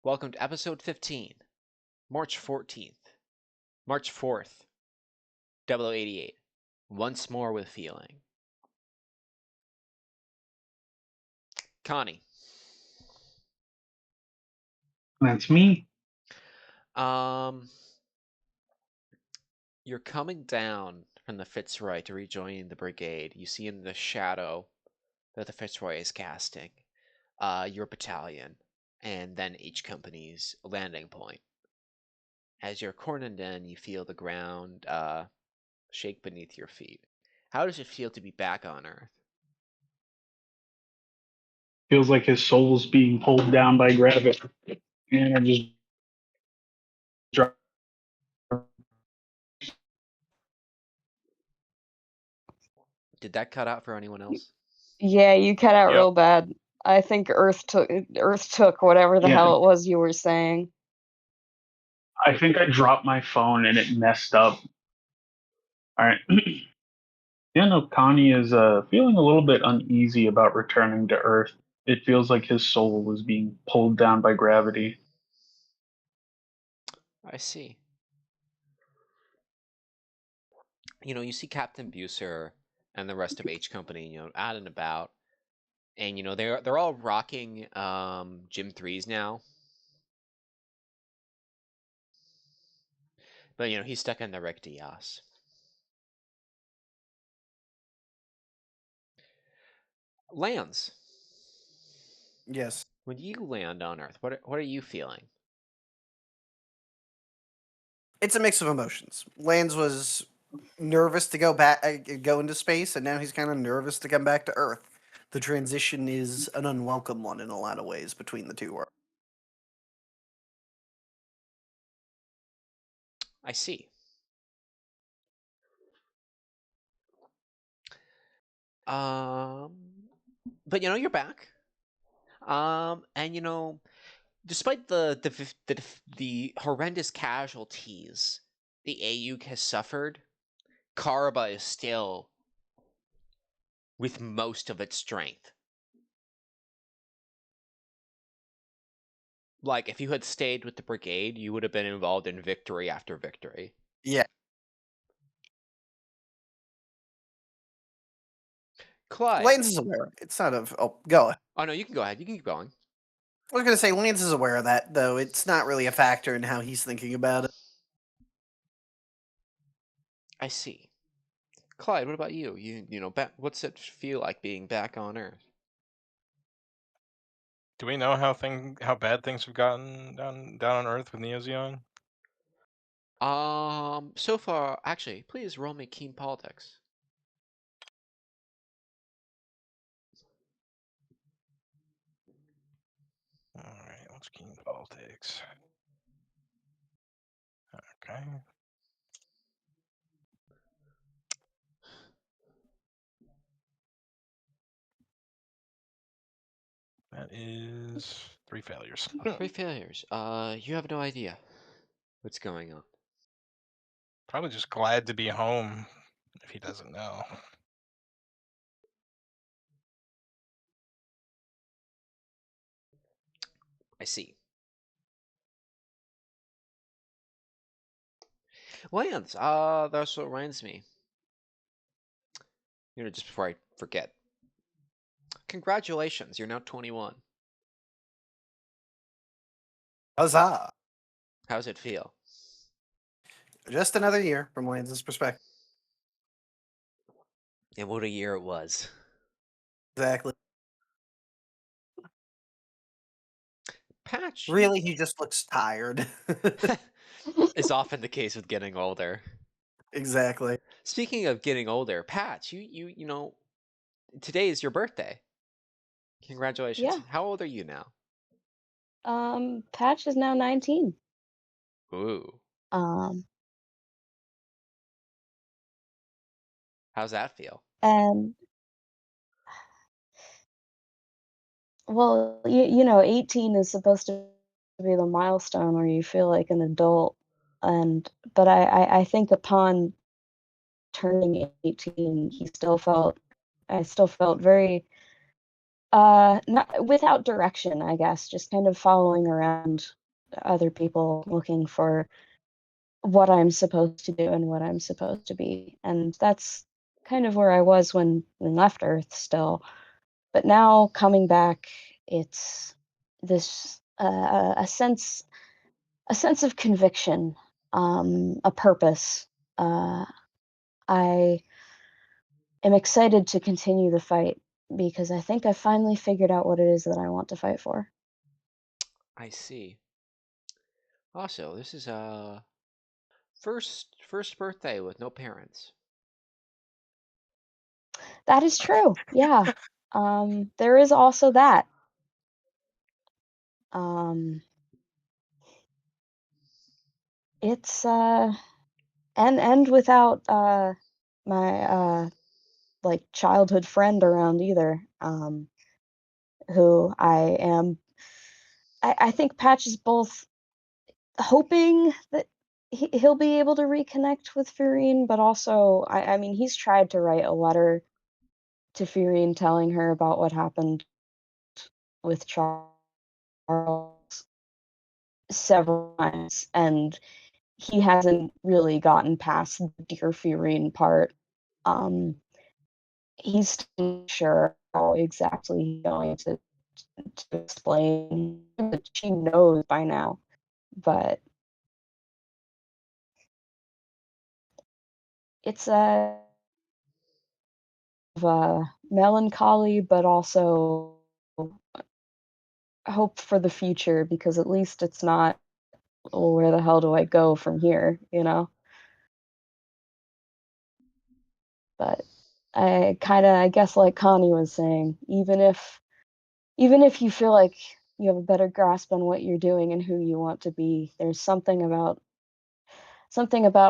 Welcome to episode 15, March 14th, March 4th, 0088. Once more with feeling. Connie. That's me. You're coming down from the Fitzroy to rejoin the brigade. You see in the shadow that the Fitzroy is casting your battalion, and then each company's landing point. As you're cornered in, you feel the ground shake beneath your feet. How does it feel to be back on Earth? Feels like his soul's being pulled down by gravity. And I just dropped. Did that cut out for anyone else? Yeah, you cut out Yep. real bad. I think Earth took whatever the Yeah. hell it was you were saying. I think I dropped my phone and it messed up. All right. Yeah, no, Connie is feeling a little bit uneasy about returning to Earth. It feels like his soul was being pulled down by gravity. I see. You see Captain Buser and the rest of H Company, out and about, and they're all rocking Gym 3s now. But he's stuck in the Rick Diaz. Lands. Yes. When you land on Earth, what are you feeling? It's a mix of emotions. Lance was nervous to go into space, and now he's kind of nervous to come back to Earth. The transition is an unwelcome one in a lot of ways between the two worlds. I see. But you're back. And despite the horrendous casualties the AEUG has suffered, Karaba is still with most of its strength. Like, if you had stayed with the brigade, you would have been involved in victory after victory. Yeah. Clyde. Lance is aware. It's not of. Oh, go. Oh, no, you can go ahead. You can keep going. I was going to say, Lance is aware of that, though. It's not really a factor in how he's thinking about it. I see. Clyde, what about you? What's it feel like being back on Earth? Do we know how bad things have gotten down on Earth with Zeon? So far, actually, please roll me keen politics. All right, let's keen politics. Okay. That is 3 failures. 3 failures. You have no idea what's going on. Probably just glad to be home if he doesn't know. I see. Lance, that's what reminds me. Just before I forget. Congratulations, you're now 21. Huzzah! How's it feel? Just another year from Lance's perspective. And what a year it was. Exactly. Patch. Really, he just looks tired. Is often the case with getting older. Exactly. Speaking of getting older, Patch, you today is your birthday. Congratulations. Yeah. How old are you now? Patch is now 19. Ooh. How's that feel? And well, 18 is supposed to be the milestone where you feel like an adult, but I think upon turning 18, he still felt I still felt very not without direction, I guess, just kind of following around other people looking for what I'm supposed to do and what I'm supposed to be. And that's kind of where I was when left Earth still. But now coming back, it's this a sense of conviction, a purpose. I am excited to continue the fight because I think I finally figured out what it is that I want to fight for. I see. Also, this is first birthday with no parents. That is true. Yeah. There is also that. It's and without my like childhood friend around either. Who I think Patch is both hoping that he'll be able to reconnect with Furine, but also I mean he's tried to write a letter to Furine telling her about what happened with Charles several times, and he hasn't really gotten past the Dear Furine part. He's still not sure how exactly he's going to explain that she knows by now, but it's a melancholy, but also hope for the future because at least it's not, well, where the hell do I go from here, you know? But I guess like Connie was saying, even if you feel like you have a better grasp on what you're doing and who you want to be, there's something about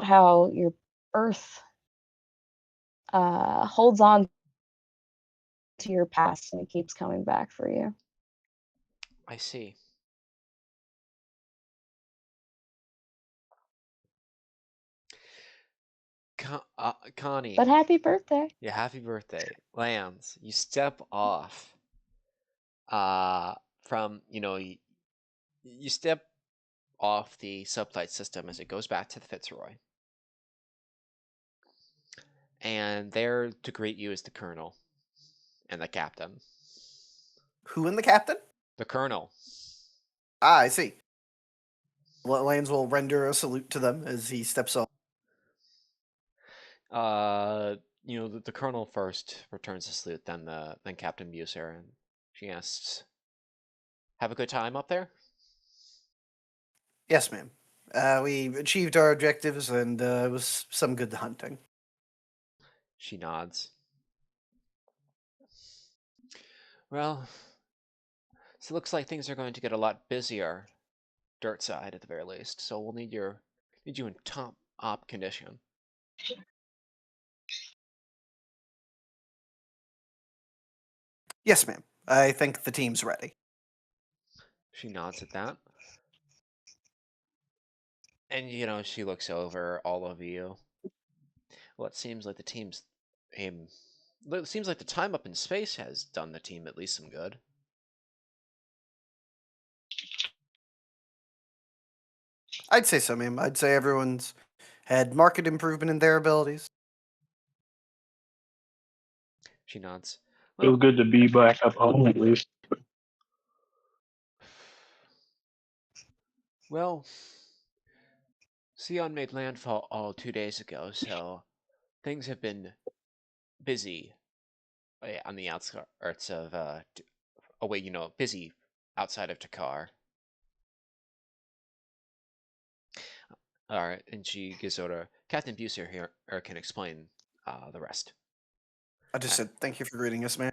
how your Earth holds on to your past and it keeps coming back for you. I see. Connie. But happy birthday. Yeah, happy birthday. Lance, you step off from, you step off the sublight system as it goes back to the Fitzroy. And there to greet you is the Colonel and the Captain. Who and the captain? The Colonel. Ah, I see. Lands will render a salute to them as he steps off. The Colonel first returns the salute, then Captain Buser, and she asks, "Have a good time up there?" Yes, ma'am. We achieved our objectives, and it was some good hunting. She nods. Well, so it looks like things are going to get a lot busier, dirt side at the very least. So we'll need you in top op condition. Yes, ma'am. I think the team's ready. She nods at that. And, she looks over all of you. Well, it seems like the team's aim. It seems like the time up in space has done the team at least some good. I'd say so, ma'am. I'd say everyone's had marked improvement in their abilities. She nods. Feels good to be back up home at least. Well, Zeon made landfall all 2 days ago, so things have been busy on the outskirts of, busy outside of Takar. All right, and she gives order. Captain Buser here can explain the rest. I just said thank you for greeting us, ma'am.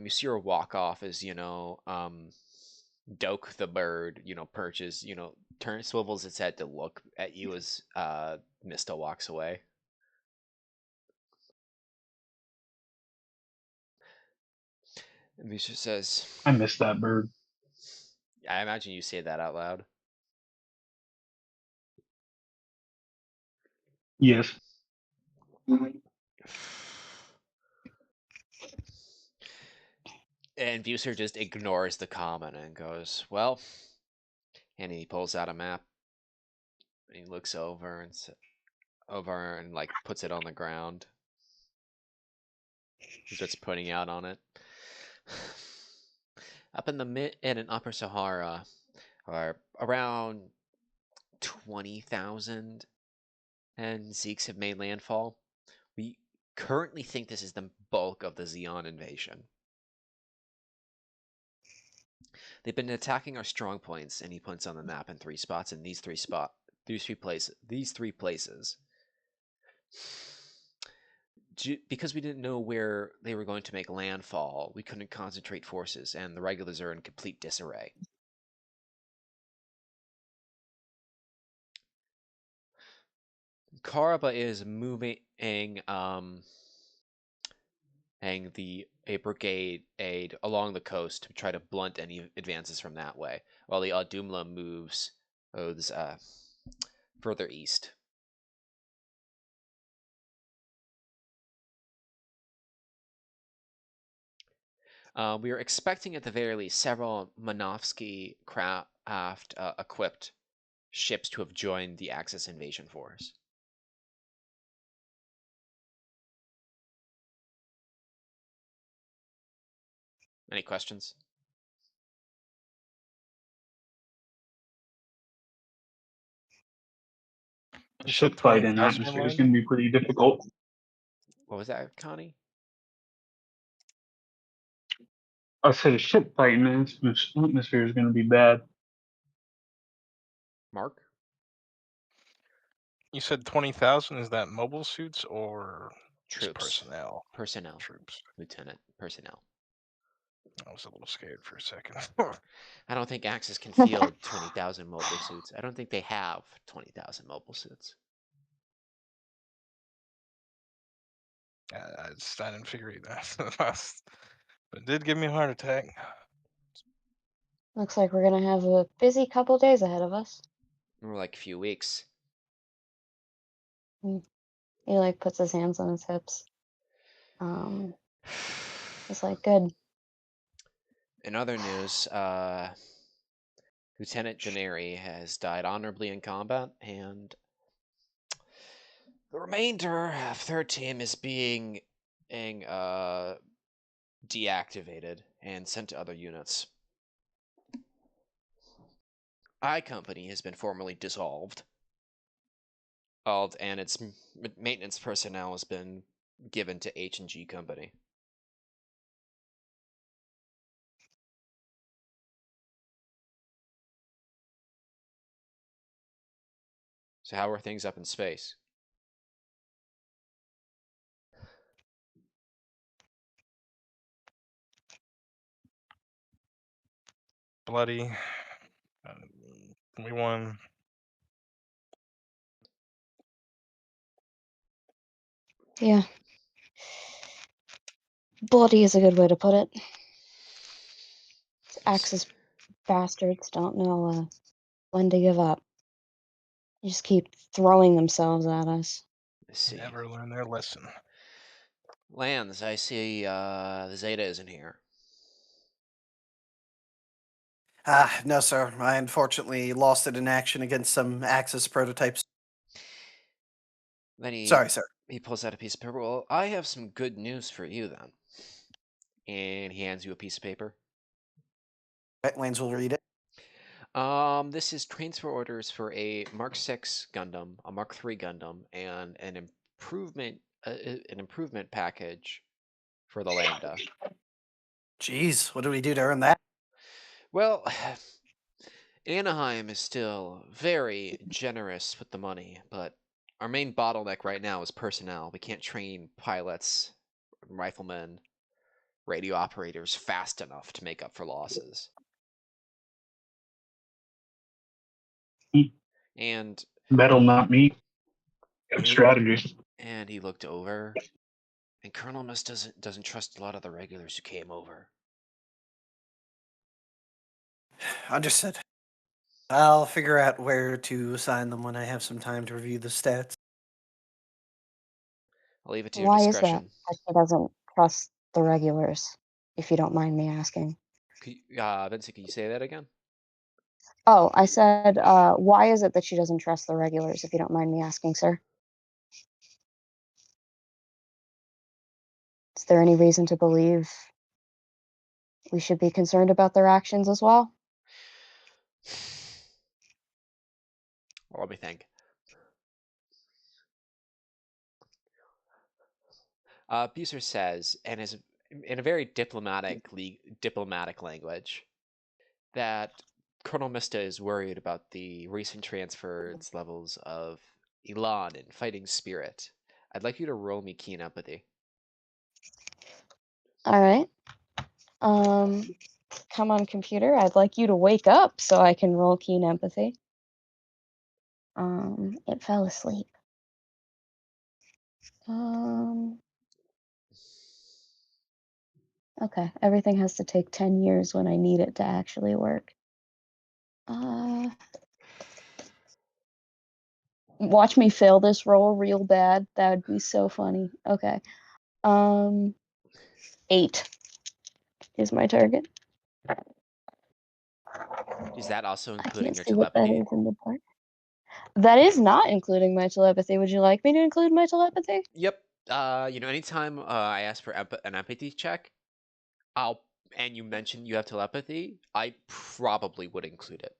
You see her walk off as Doke the bird, perches, swivels its head to look at you as Mista walks away. And Buser says, I miss that bird. I imagine you say that out loud. Yes. And Bucer just ignores the comment and goes, well, and he pulls out a map. And he looks over and like puts it on the ground. He starts putting out on it. Up in the mid and upper Sahara are around 20,000 and Zeeks have made landfall. We currently think this is the bulk of the Zeon invasion. They've been attacking our strong points, and he points on the map in 3 spots. In these three places. Because we didn't know where they were going to make landfall, we couldn't concentrate forces, and the regulars are in complete disarray. Karaba is moving a brigade aid along the coast to try to blunt any advances from that way, while the Adumla moves further east. We are expecting at the very least several Manovsky craft equipped ships to have joined the Axis invasion force. Any questions? You Ship said fight in 20,000 atmosphere is land? going to be pretty difficult. What was that, Connie? I said a ship fight in atmosphere is going to be bad. Mark? You said 20,000. Is that mobile suits or just Troops. personnel? Personnel. Troops. Lieutenant. Personnel. I was a little scared for a second. I don't think Axis can field 20,000 mobile suits. I don't think they have 20,000 mobile suits. I didn't figure it out. But it did give me a heart attack. Looks like we're gonna have a busy couple days ahead of us. More like a few weeks. He like puts his hands on his hips. It's like good. In other news, Lieutenant Janeri has died honorably in combat, and the remainder of their team is being deactivated and sent to other units. I Company has been formally dissolved, and its maintenance personnel has been given to H&G Company. So how are things up in space? Bloody. We won. Yeah. Bloody is a good way to put it. Axis bastards don't know when to give up. They just keep throwing themselves at us. Let's see. Never learn their lesson. Lands, I see the Zeta isn't here. No, sir. I unfortunately lost it in action against some Axis prototypes. Then Sorry, sir. he pulls out a piece of paper. Well, I have some good news for you then. And he hands you a piece of paper. Lanes will read it. This is transfer orders for a Mark 6 Gundam, a Mark 3 Gundam, and an improvement package for the Lambda. Jeez, what do we do to earn that? Well, Anaheim is still very generous with the money, but our main bottleneck right now is personnel. We can't train pilots, riflemen, radio operators fast enough to make up for losses. And Metal, not me. Good strategy. And he looked over, and Colonel Miss doesn't trust a lot of the regulars who came over. Understood. I'll figure out where to assign them when I have some time to review the stats. I'll leave it to your Why is that? discretion. He doesn't trust the regulars. if you don't mind me asking. Vincent, can you say that again? Oh, I said, why is it that she doesn't trust the regulars, if you don't mind me asking, sir? Is there any reason to believe we should be concerned about their actions as well? Well, let me think. Buser says, and is in a very diplomatic language, that Colonel Mista is worried about the recent transfers levels of Elan and fighting spirit. I'd like you to roll me keen empathy. All right. Come on, computer. I'd like you to wake up so I can roll keen empathy. It fell asleep. Okay, everything has to take 10 years when I need it to actually work. Watch me fail this roll real bad. That would be so funny. Okay. 8 is my target. Is that also I including can't your see what that telepathy? is in the part. That is not including my telepathy. Would you like me to include my telepathy? Yep. Anytime I ask for an empathy check, and you mention you have telepathy, I probably would include it.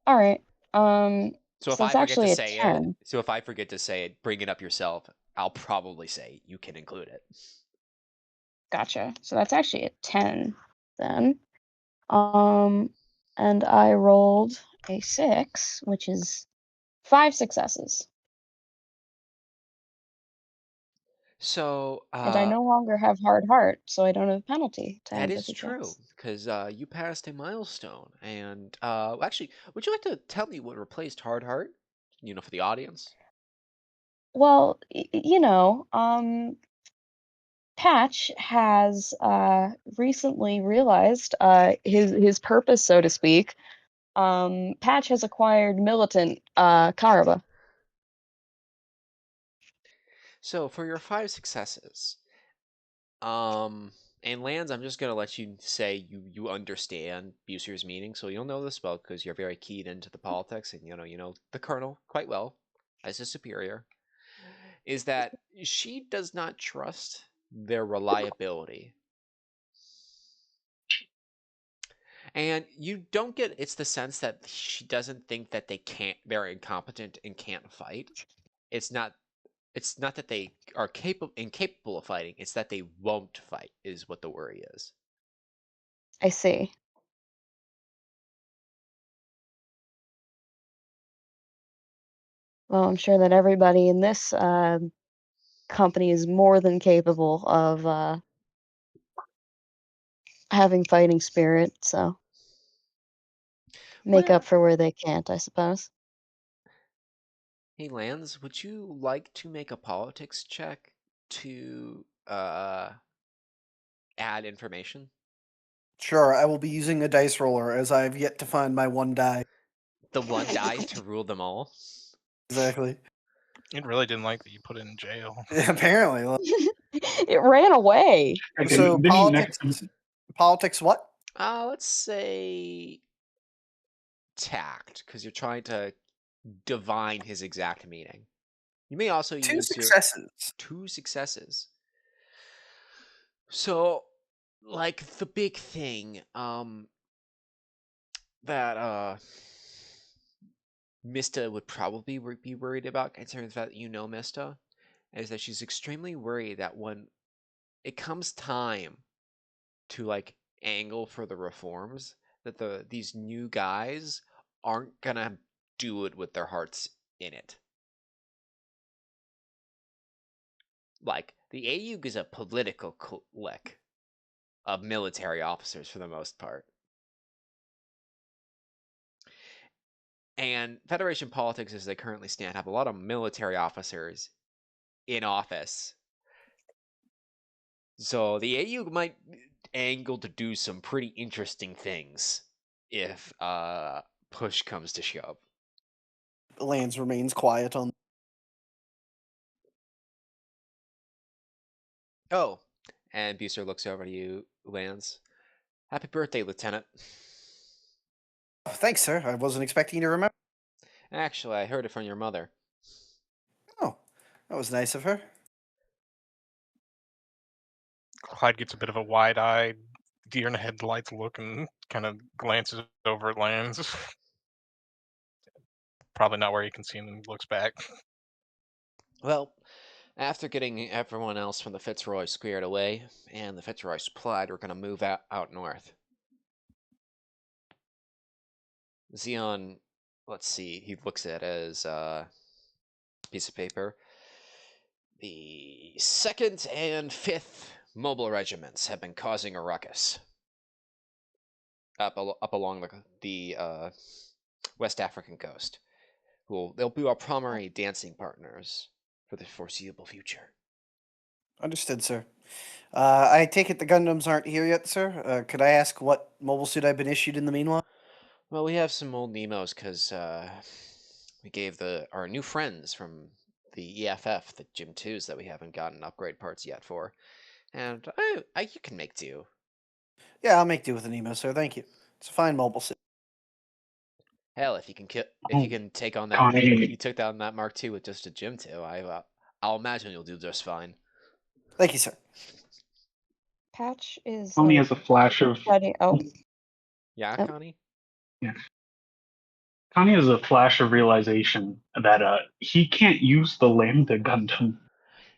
All right. So if So I it's forget to actually a say 10. it, bring it up yourself, I'll probably say you can include it. Gotcha. So that's actually a 10 then. And I rolled a 6, which is 5 successes. So And I no longer have hard heart, so I don't have penalty to that is empathy true, checks. because you passed a milestone. And actually, would you like to tell me what replaced hard heart? For the audience. Well, Patch has recently realized his purpose, so to speak. Patch has acquired militant Karaba. So for your 5 successes, and Lands, I'm just gonna let you say you understand Buser's meaning, so you'll know the spell because you're very keyed into the politics, and you know the Colonel quite well as a superior. Is that she does not trust their reliability, and you don't get it's the sense that she doesn't think that they're incompetent and can't fight. It's not that they are incapable of fighting, it's that they won't fight is what the worry is. I see. Well, I'm sure that everybody in this company is more than capable of having fighting spirit, so make up for where they can't, I suppose. Hey Lance, would you like to make a politics check to add information? Sure, I will be using a dice roller as I have yet to find my one die. The one die to rule them all? Exactly. It really didn't like that you put it in jail. Apparently. It ran away. Okay, So Vinny, politics what? Let's say tact, because you're trying to divine his exact meaning. You may also 2 use your successes. 2 successes. So, like the big thing, that Mista would probably be worried about, considering the fact that Mista, is that she's extremely worried that when it comes time to like angle for the reforms, that these new guys aren't gonna do it with their hearts in it. Like the AEUG is a political clique of military officers for the most part. And Federation politics, as they currently stand, have a lot of military officers in office. So the AEUG might angle to do some pretty interesting things if push comes to shove. Lance remains quiet on. Oh, And Bucer looks over to you, Lance. Happy birthday, Lieutenant. Oh, thanks, sir. I wasn't expecting you to remember. Actually, I heard it from your mother. Oh, that was nice of her. Clyde gets a bit of a wide-eyed, deer in the headlights look and kind of glances over at Lance. Probably not where you can see him, and looks back. Well, after getting everyone else from the Fitzroy squared away, and the Fitzroy supplied, we're going to move out north. Zeon, let's see, he looks at his piece of paper. The 2nd and 5th mobile regiments have been causing a ruckus up along the West African coast. They'll be our primary dancing partners for the foreseeable future. Understood, sir. I take it the Gundams aren't here yet, sir. Could I ask what mobile suit I've been issued in the meanwhile? Well, we have some old Nemos because we gave our new friends from the EFF, the Gym 2s that we haven't gotten upgrade parts yet for. And you can make do. Yeah, I'll make do with an emo, sir. Thank you. It's a fine mobile suit. Hell, if you can take on that, Connie, you took down that Mark II with just a Gym 2. I'll imagine you'll do just fine. Thank you, sir. Patch is Connie has a flash of studying. Oh, Yeah, Yep. Connie? yeah. Connie has a flash of realization that he can't use the Lambda Gundam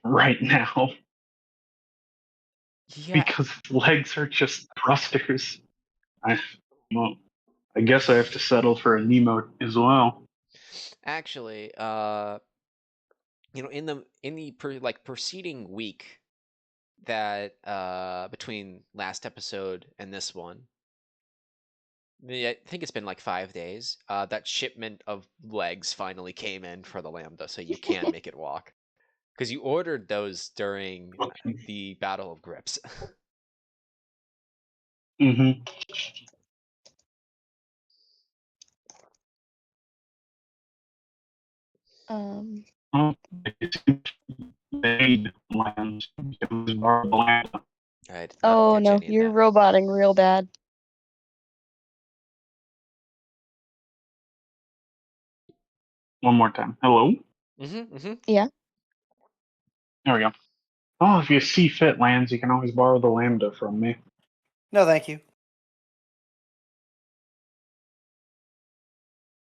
right now Yeah, because his legs are just thrusters. Well, I guess I have to settle for a Nemo as well. actually, in the preceding week that between last episode and this one, I think it's been like 5 days. That shipment of legs finally came in for the Lambda, so you can make it walk. Because you ordered those during Okay. the Battle of Grips. Mm-hmm. Oh, they land. It was Lambda. I did not Oh catch no, any of you're that. roboting real bad. One more time. Hello? Yeah. There we go. Oh, if you see fit, Lance, you can always borrow the Lambda from me. No, thank you.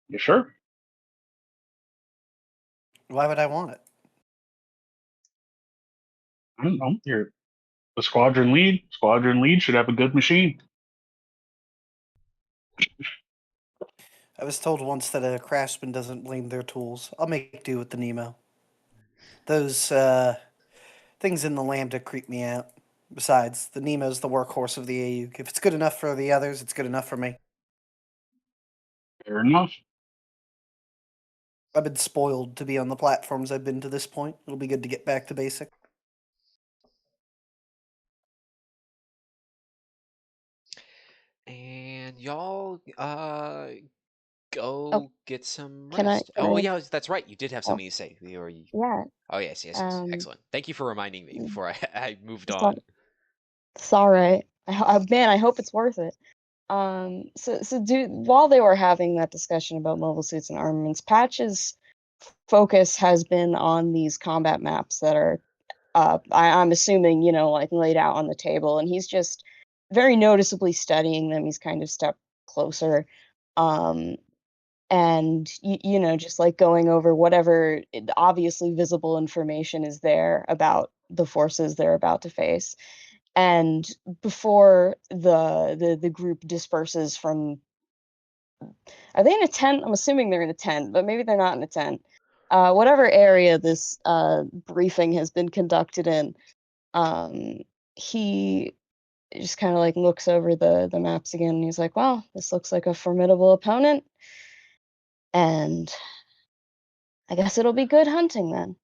You sure? Why would I want it? I don't know. You're the squadron lead. Squadron lead should have a good machine. I was told once that a craftsman doesn't blame their tools. I'll make do with the Nemo. Those things in the Lambda creep me out. Besides, the Nemo's the workhorse of the AEUG. If it's good enough for the others, it's good enough for me. Fair enough. I've been spoiled to be on the platforms I've been to this point. It'll be good to get back to basic. And y'all go Oh, get some can I? rest. Can Oh I? yeah, that's right. You did have Oh, something to say. yeah. Oh yes. Excellent. Thank you for reminding me before I moved It's on. it's all right. Man, I hope it's worth it. While they were having that discussion about mobile suits and armaments, Patch's focus has been on these combat maps that are, I'm assuming, like laid out on the table, and he's just very noticeably studying them. He's kind of stepped closer, and just like going over whatever obviously visible information is there about the forces they're about to face. And before the group disperses from, are they in a tent? I'm assuming they're in a tent, but maybe they're not in a tent. Whatever area this briefing has been conducted in, he just kind of like looks over the maps again, and he's like, well, this looks like a formidable opponent, and I guess it'll be good hunting then.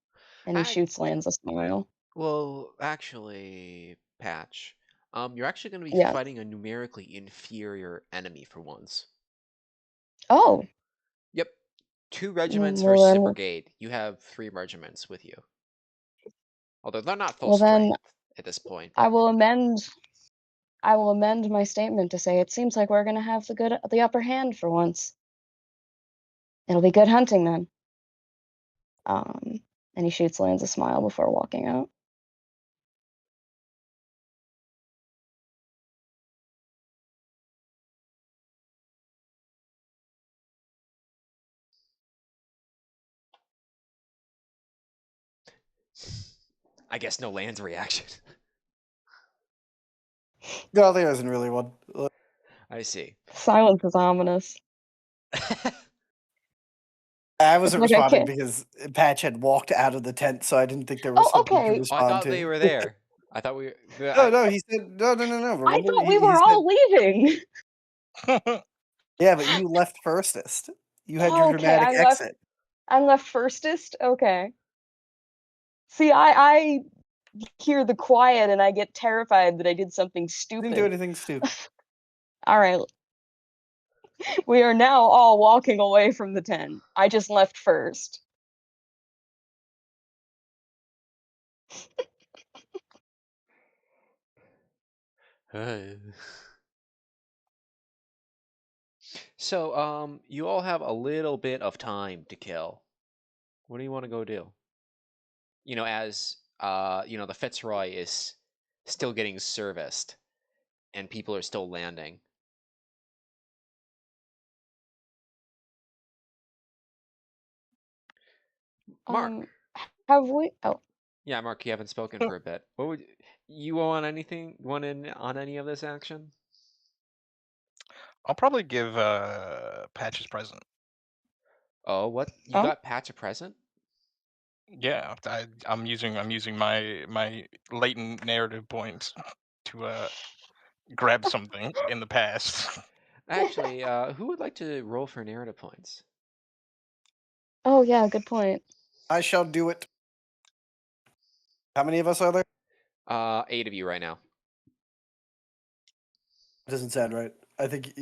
And he I shoots Lance a smile. Well, actually, Patch, you're actually going to be Yeah. fighting a numerically inferior enemy for once. Oh. Yep. 2 regiments Well versus a then, brigade. You have 3 regiments with you. Although they're not full well then, strength. at this point. I will amend my statement to say it seems like we're gonna have the upper hand for once. It'll be good hunting then. And he shoots Lance a smile before walking out. I guess no Land's reaction. No, there isn't really one. I see. Silence is ominous. I wasn't It's like I responding can't- because Patch had walked out of the tent, so I didn't think there was Oh, something okay. to Oh, respond I thought to. they were there. I thought we. No, he said no. Remember, I thought we he were said, all leaving. yeah, but you left firstest. You had your Okay, dramatic exit. I'm left firstest? Okay. See, I hear the quiet and I get terrified that I did something You stupid. didn't do anything stupid. All right. We are now all walking away from the tent. I just left first. So, you all have a little bit of time to kill. What do you want to go do? As the Fitzroy is still getting serviced, and people are still landing. Mark. Have we? Oh, Yeah, Mark, you haven't spoken for a bit. What would you want anything? Want in on any of this action? I'll probably give Patch his present. Oh, what? You Oh? got Patch a present? Yeah, I'm using my latent narrative points to grab something in the past. Actually, who would like to roll for narrative points? Oh yeah, good point. I shall do it. How many of us are there? 8 of you right now. Doesn't sound right. I think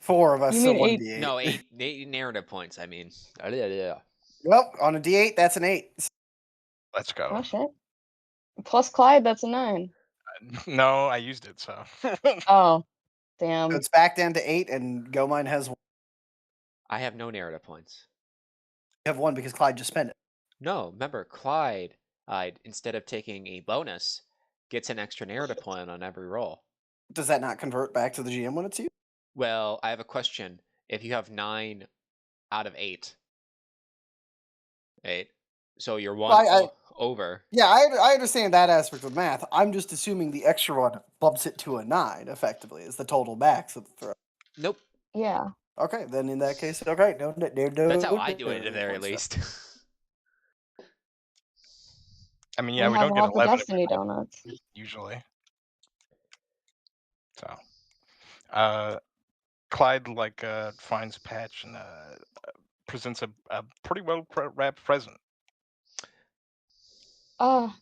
4 of us. You So mean 1 8? d8. No, 8 narrative points. I mean, yeah. Well, on a d8, that's an 8. Let's go. Oh shit. Plus Clyde, that's a 9. No, I used it, so. Oh, So damn. it's back down to 8, and Gomine has 1. I have no narrative points. You have 1 because Clyde just spent it. No, remember, Clyde, instead of taking a bonus, gets an extra narrative point on every roll. Does that not convert back to the GM when it's you? Well, I have a question. If you have 9 out of 8, so you're one over. Yeah, I understand that aspect of math. I'm just assuming the extra one bumps it to a 9, effectively, is the total max of the throw. Nope. Yeah. Okay, then in that case, okay, no. That's how I do it at the very points. least. I mean, yeah, we have don't get all the 11 Destiny donuts. usually. So, Clyde finds Patch and presents a pretty well wrapped present. Oh.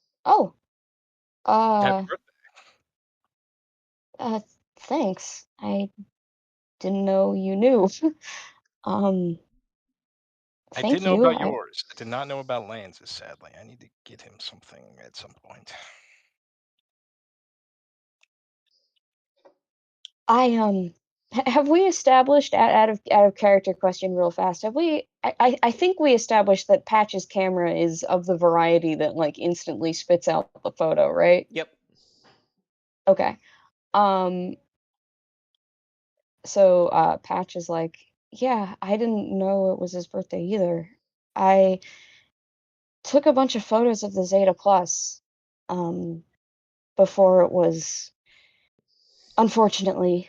Happy birthday. Thanks. I didn't know you knew. I Thank did know you. about yours. I did not know about Lance's, sadly. I need to get him something at some point. Have we established out of character question real fast? Have we? I think we established that Patch's camera is of the variety that like instantly spits out the photo, right? Yep. Okay. So Patch is like, yeah, I didn't know it was his birthday either. I took a bunch of photos of the Zeta Plus before it was unfortunately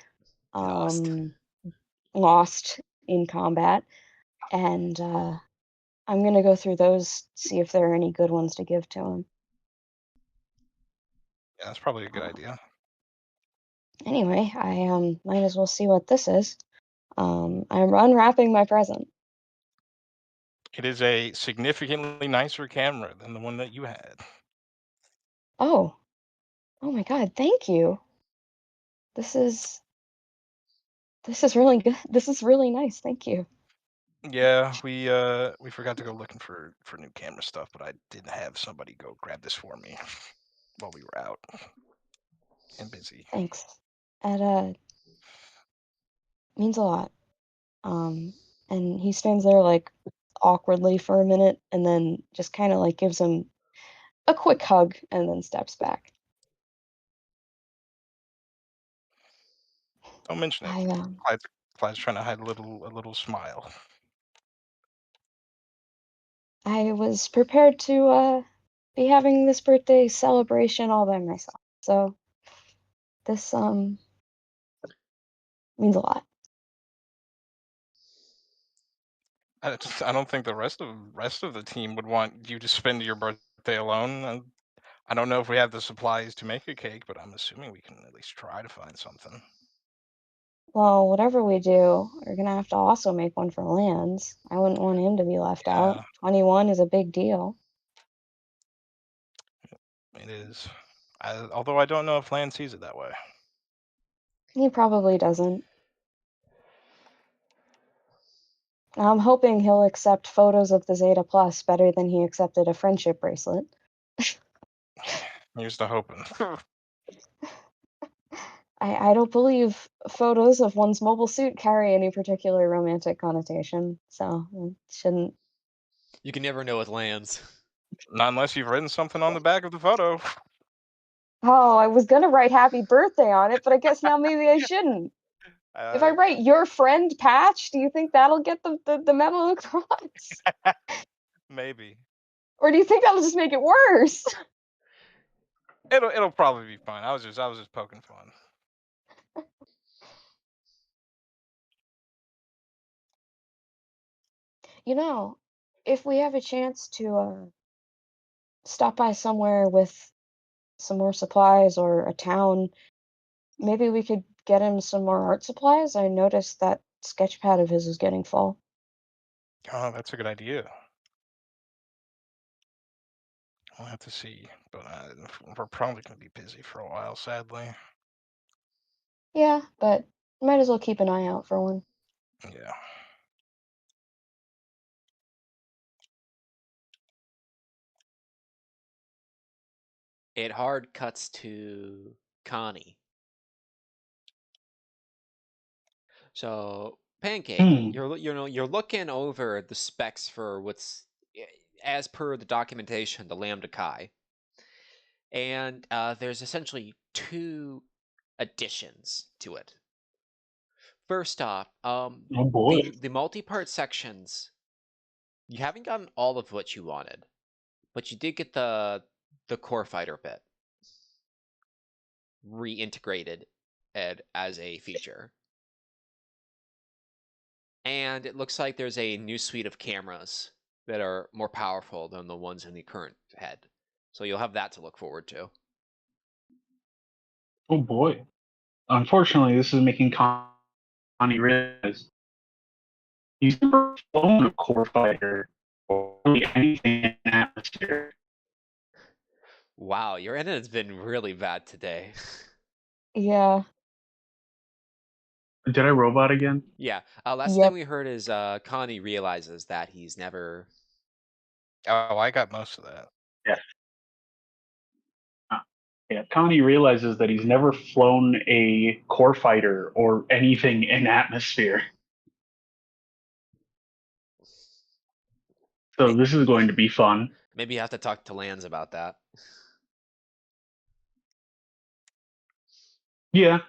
lost in combat, and I'm gonna go through those, see if there are any good ones to give to him. Yeah, that's probably a good idea. Anyway, I might as well see what this is. I'm unwrapping my present. It is a significantly nicer camera than the one that you had. Oh my god, thank you. This is really good. This is really nice. Thank you. Yeah, we forgot to go looking for new camera stuff, but I did have somebody go grab this for me. while we were out and busy. Thanks. That means a lot. And he stands there like awkwardly for a minute and then just kind of like gives him a quick hug and then steps back. Don't mention it. Clyde's trying to hide a little smile. I was prepared to be having this birthday celebration all by myself. So this means a lot. I don't think the rest of the team would want you to spend your birthday alone. I don't know if we have the supplies to make a cake, but I'm assuming we can at least try to find something. Well, whatever we do, we're gonna have to also make one for Lance. I wouldn't want him to be left out. Yeah. 21 is a big deal. It is. Although I don't know if Lance sees it that way. He probably doesn't. I'm hoping he'll accept photos of the Zeta Plus better than he accepted a friendship bracelet. Here's to hoping. I don't believe photos of one's mobile suit carry any particular romantic connotation, so it shouldn't. You can never know with Lands. Not unless you've written something on the back of the photo. Oh, I was gonna write happy birthday on it, but I guess now maybe I shouldn't. If I write your friend Patch, do you think that'll get the memo across? Maybe. Or do you think that'll just make it worse? It'll probably be fine. I was just poking fun. You know, if we have a chance to stop by somewhere with some more supplies or a town, maybe we could get him some more art supplies. I noticed that sketch pad of his is getting full. Oh, that's a good idea. We'll have to see, but we're probably going to be busy for a while, sadly. Yeah, but might as well keep an eye out for one. Yeah. It hard cuts to Connie. So Pancake, you're looking over the specs for what's, as per the documentation, the Lambda Chi, and there's essentially two additions to it. First off, Oh boy. the multi-part sections, you haven't gotten all of what you wanted, but you did get the core fighter bit reintegrated as a feature. And it looks like there's a new suite of cameras that are more powerful than the ones in the current head. So you'll have that to look forward to. Oh boy. Unfortunately, this is making Connie realize he's never flown a core fighter or really anything in atmosphere. Wow, your internet's been really bad today. Yeah. Did I robot again? Yeah. Last Yep. thing we heard is Connie realizes that he's never. Oh, I got most of that. Yeah. Yeah, Connie realizes that he's never flown a core fighter or anything in atmosphere. So this is going to be fun. Maybe you have to talk to Lands about that. Yeah.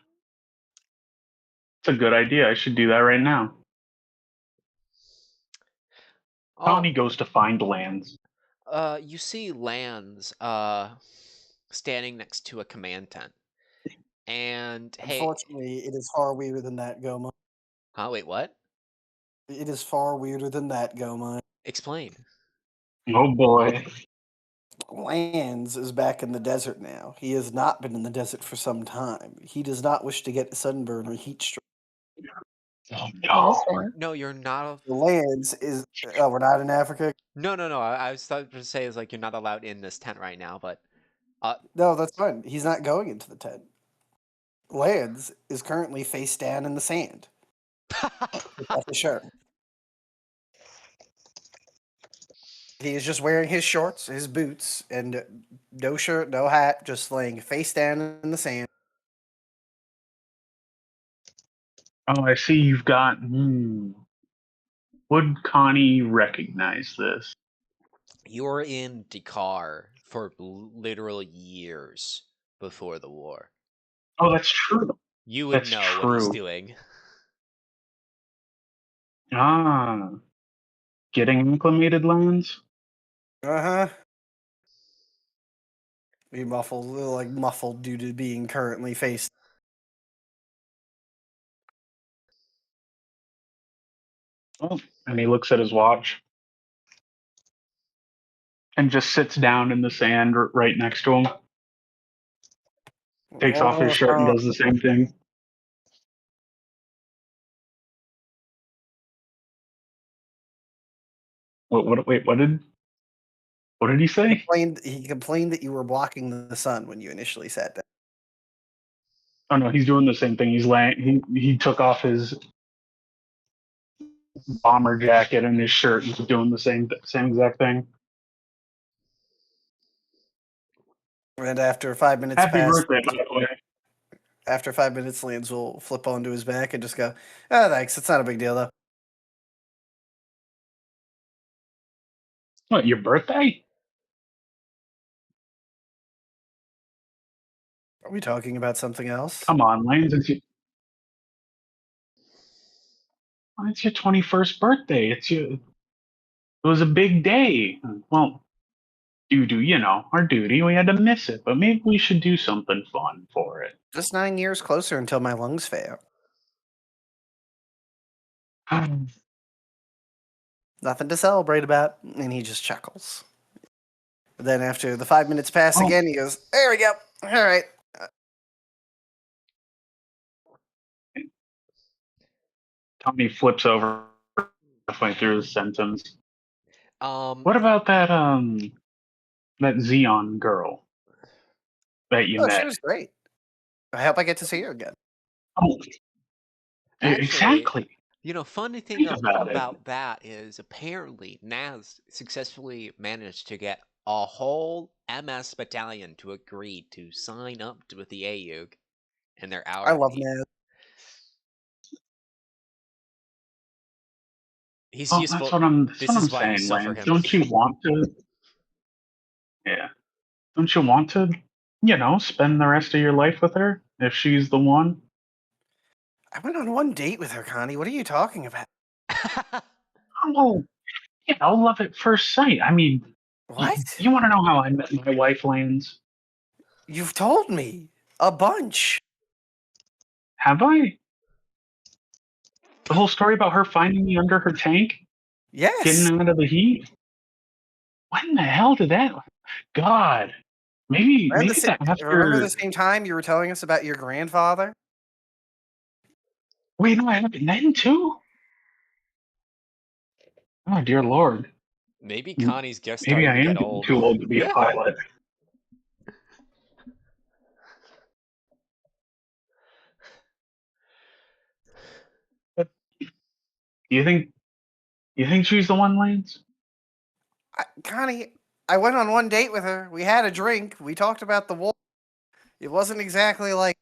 It's a good idea. I should do that right now. Connie goes to find Lands. You see Lands standing next to a command tent. And hey, Unfortunately, it is far weirder than that, Goma. wait, what? It is far weirder than that, Goma. Explain. Oh boy. Lands is back in the desert now. He has not been in the desert for some time. He does not wish to get sunburn or heat stroke. Oh, That is no. fair. No, you're not. Lands is. Oh, we're not in Africa? No. I was about to say is like you're not allowed in this tent right now, but No, that's fine. He's not going into the tent. Lands is currently face down in the sand. That's for sure. He is just wearing his shorts, his boots, and no shirt, no hat, just laying face down in the sand. Oh, I see you've got. Would Connie recognize this? You're in Dakar for literal years before the war. Oh, that's true. You would That's know what he's true. doing. Ah, getting acclimated, lands. Uh huh. Be muffled due to being currently faced. Oh, and he looks at his watch and just sits down in the sand right next to him. Takes off his shirt and does the same thing. Wait, what did he say? He complained that you were blocking the sun when you initially sat down. Oh no, he's doing the same thing. He's laying. He took off his bomber jacket and his shirt. He's doing the same exact thing. And after 5 minutes Happy pass, birthday, by the way. after 5 minutes, Lance will flip onto his back and just go, "Oh, thanks. It's not a big deal, though." What, your birthday? Are we talking about something else? Come on, Lance. It's your 21st birthday. It was a big day. Well, our duty. We had to miss it, but maybe we should do something fun for it. Just 9 years closer until my lungs fail. Nothing to celebrate about. And he just chuckles. Then after the 5 minutes pass Oh. again, he goes, "There we go. All right." Tommy flips over halfway through his sentence. Um, What about that Zeon girl that you Oh, she met? was great. I hope I get to see her again. Oh, actually, exactly. funny thing Think about it. about that is apparently Naz successfully managed to get a whole MS battalion to agree to sign up with the AEUG and their I love army. Naz. He's Oh, useful. that's This what is I'm why you saying, suffer Lance. him. Don't you want to? Yeah. Don't you want to, spend the rest of your life with her if she's the one? I went on one date with her, Connie. What are you talking about? Oh, love at first sight. I mean, What? you want to know how I met my wife, Lance? You've told me a bunch. Have I? The whole story about her finding me under her tank, Yes. getting out of the heat? When the hell did that? God, maybe Remember the after. same time you were telling us about your grandfather? Wait, no, I happened then too. Oh dear Lord, Maybe Connie's just maybe starting I to am get getting old. too old to be a pilot. But do you think she's the one, Lance? Connie, I went on one date with her. We had a drink. We talked about the war. It wasn't exactly like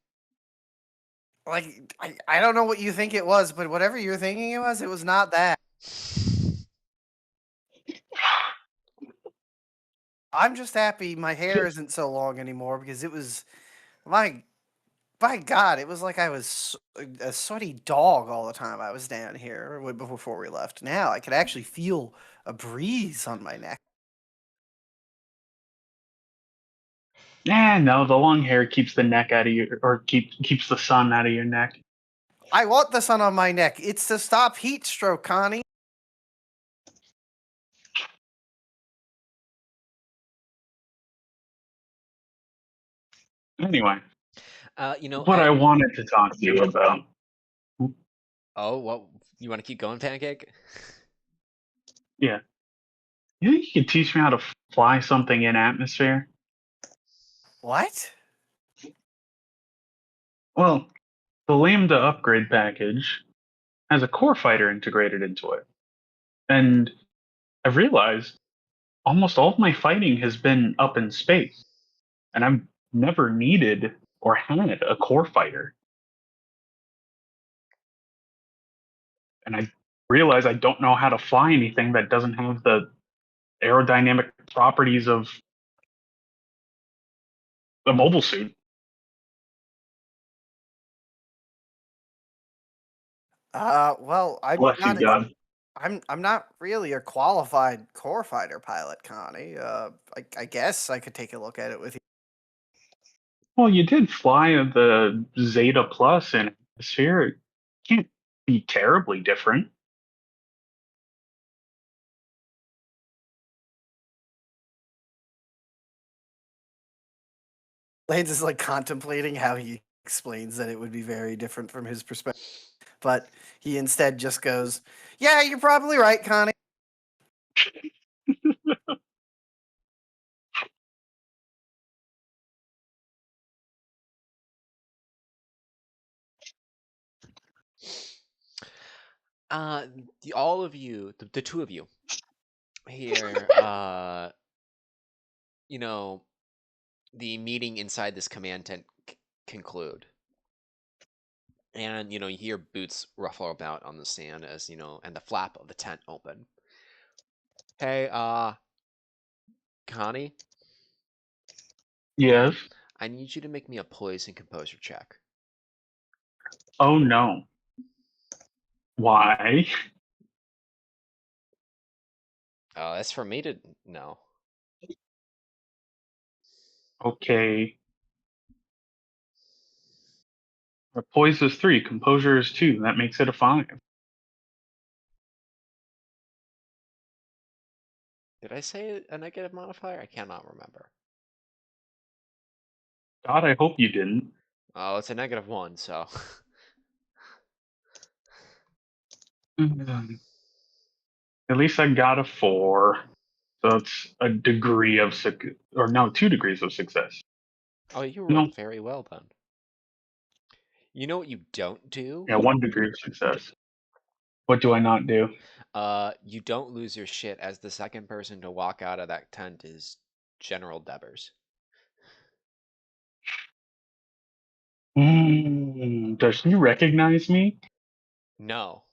I don't know what you think it was, but whatever you're thinking it was not that. I'm just happy my hair isn't so long anymore because it was my by God, it was like I was a sweaty dog all the time I was down here before we left. Now I could actually feel a breeze on my neck. No, the long hair keeps the neck out of your, or keeps the sun out of your neck. I want the sun on my neck. It's to stop heat stroke, Connie. Anyway, what I I wanted to talk to you about. Oh, what you want to keep going, Pancake? Yeah, you think you could teach me how to fly something in atmosphere? What? Well, the Lambda upgrade package has a core fighter integrated into it, and I've realized almost all of my fighting has been up in space, and I've never needed or had a core fighter. And I realize I don't know how to fly anything that doesn't have the aerodynamic properties of the mobile suit. Well, Bless you, God. I'm not really a qualified core fighter pilot, Connie. I guess I could take a look at it with you. Well, you did fly the Zeta Plus in atmosphere. It can't be terribly different. Lance is like contemplating how he explains that it would be very different from his perspective, but he instead just goes, "Yeah, you're probably right, Connie." All of you, the two of you here, you know, the meeting inside this command tent conclude. And, you hear boots ruffle about on the sand as, and the flap of the tent open. Hey, Connie, Yes. I need you to make me a poise and composure check. Oh no. Why? Oh, that's for me to know. Okay. Our poise is 3, composure is 2. That makes it a 5. Did I say a negative modifier? I cannot remember. God, I hope you didn't. Oh, it's a -1, so. At least I got a 4. So it's a degree of 2 degrees of success. Oh, you No. rolled very well then. You know what you don't do? Yeah, 1 degree of success. What do I not do? You don't lose your shit as the second person to walk out of that tent is General Devers. Does she recognize me? No.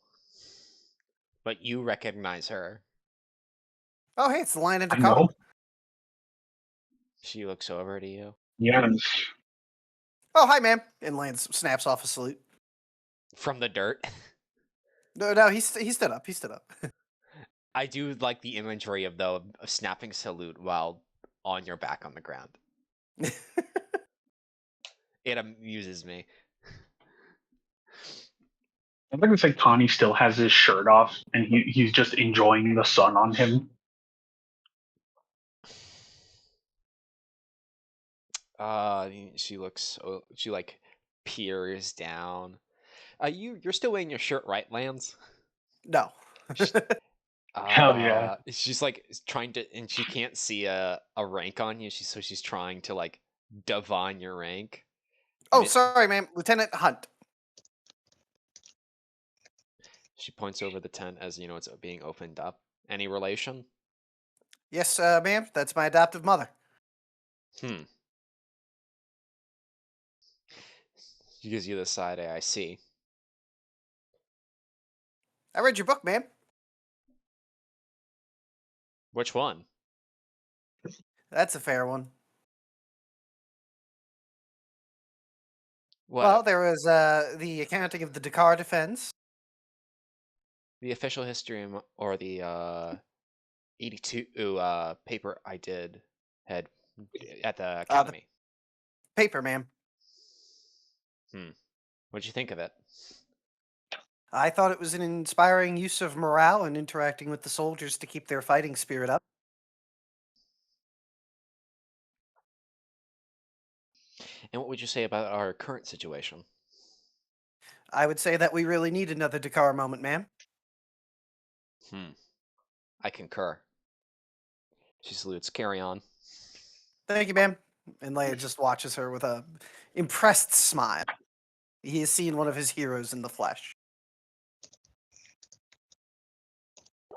But you recognize her. Oh, hey, it's the line into I know. She looks over to you. Yes. Oh, hi, ma'am. And Lance snaps off a salute. From the dirt. No, he stood up. He stood up. I do like the imagery of snapping salute while on your back on the ground. It amuses me. I think it's like Connie still has his shirt off and he's just enjoying the sun on him. She looks. She like peers down. You're still wearing your shirt, right, Lance? No. Hell yeah. She's like trying to, and she can't see a rank on you. She's trying to like divine your rank. Oh, sorry, ma'am. Lieutenant Hunt. She points over the tent as it's being opened up. Any relation? Yes, ma'am. That's my adoptive mother. She gives you the side eye. I see. I read your book, ma'am. Which one? That's a fair one. What? Well, there was the accounting of the Dakar defense. The official history or the 82 paper I did had at the academy. The paper, ma'am. What'd you think of it? I thought it was an inspiring use of morale and interacting with the soldiers to keep their fighting spirit up. And what would you say about our current situation? I would say that we really need another Dakar moment, ma'am. I concur. She salutes. Carry on. Thank you, ma'am. And Leia just watches her with a impressed smile. He has seen one of his heroes in the flesh.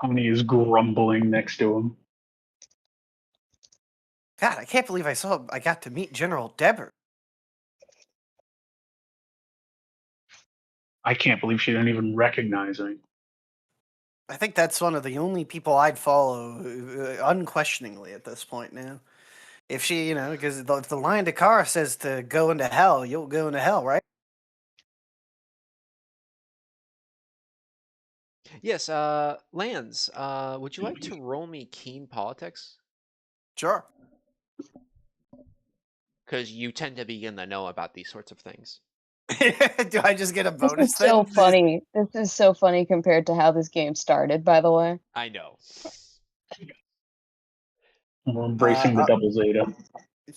Connie is grumbling next to him. God, I can't believe I got to meet General Deber. I can't believe she didn't even recognize me. I think that's one of the only people I'd follow unquestioningly at this point now. If she, because if the line to Kara says to go into hell, you'll go into hell, right? Yes, Lance, would you like to roll me keen politics? Sure. Because you tend to be in the know about these sorts of things. Do I just get a This bonus is so then? funny. This is so funny compared to how this game started, by the way. I know. We're embracing the double Zeta.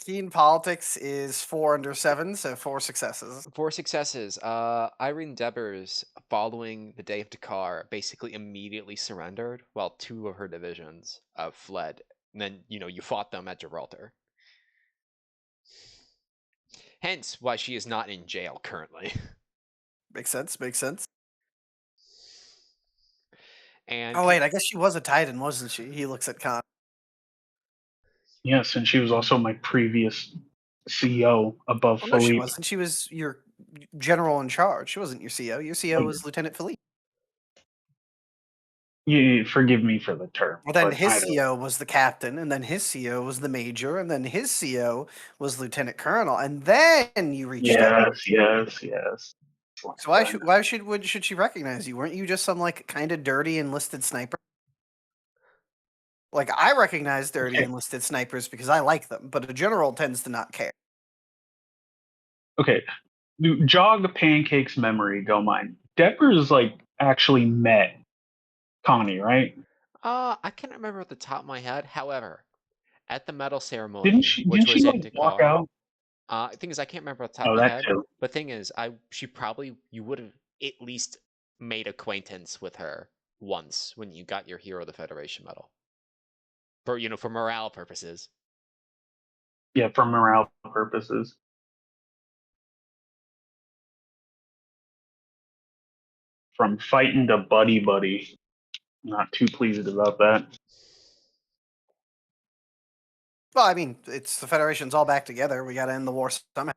Keen politics is 4 under 7, so 4 successes. 4 successes. Irene Debers, following the day of Dakar, basically immediately surrendered, while 2 of her divisions fled. And then, you fought them at Gibraltar. Hence, why she is not in jail currently. Makes sense, makes sense. And Oh, wait, I guess she was a Titan, wasn't she? He looks at Khan. Yes, and she was also my previous CEO above Oh, no, she Philippe. wasn't. She was your general in charge. She wasn't your CO. Your CO was Lieutenant Philippe. You forgive me for the term. Well, then but his I don't- CO was the captain, and then his CO was the major, and then his CO was lieutenant colonel, and then you reached out. Yes. So should she recognize you? Weren't you just some like kind of dirty enlisted sniper? Like I recognize dirty Okay. enlisted snipers because I like them, but a general tends to not care. Okay, jog the pancakes memory, don't mind. Deppers actually met Connie, right? I can't remember at the top of my head. However, at the medal Didn't ceremony, she? which Didn't she was in walk Dakar, out? thing is, I can't remember at the top of Oh, my that head. too. But thing is, you would have at least made acquaintance with her once when you got your Hero of the Federation medal. For morale purposes. Yeah, for morale purposes. From fighting to buddy. Not too pleased about that. Well, I mean, it's the Federation's all back together. We got to end the war somehow.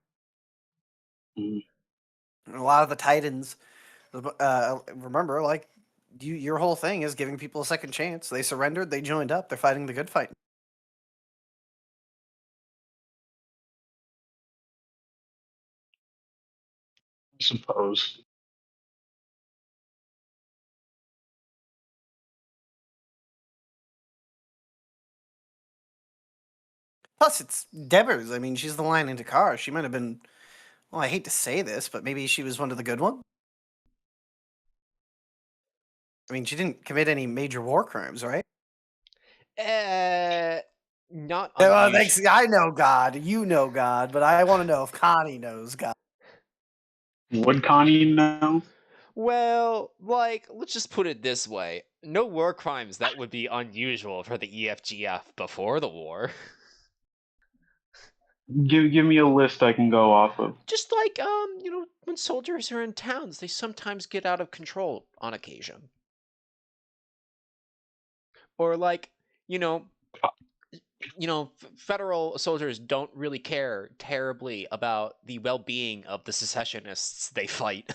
Mm. And a lot of the Titans, remember, your whole thing is giving people a second chance. They surrendered. They joined up. They're fighting the good fight. I suppose. Plus, it's Devers. I mean, she's the line into Car. She might have been. Well, I hate to say this, but maybe she was one of the good ones. I mean, she didn't commit any major war crimes, right? Not Well, unusual. thanks. I know God. You know God, but I want to know if Connie knows God. Would Connie know? Well, let's just put it this way. No war crimes that would be unusual for the EFGF before the war. Give me a list I can go off of. Just when soldiers are in towns, they sometimes get out of control on occasion. Or federal soldiers don't really care terribly about the well-being of the secessionists they fight.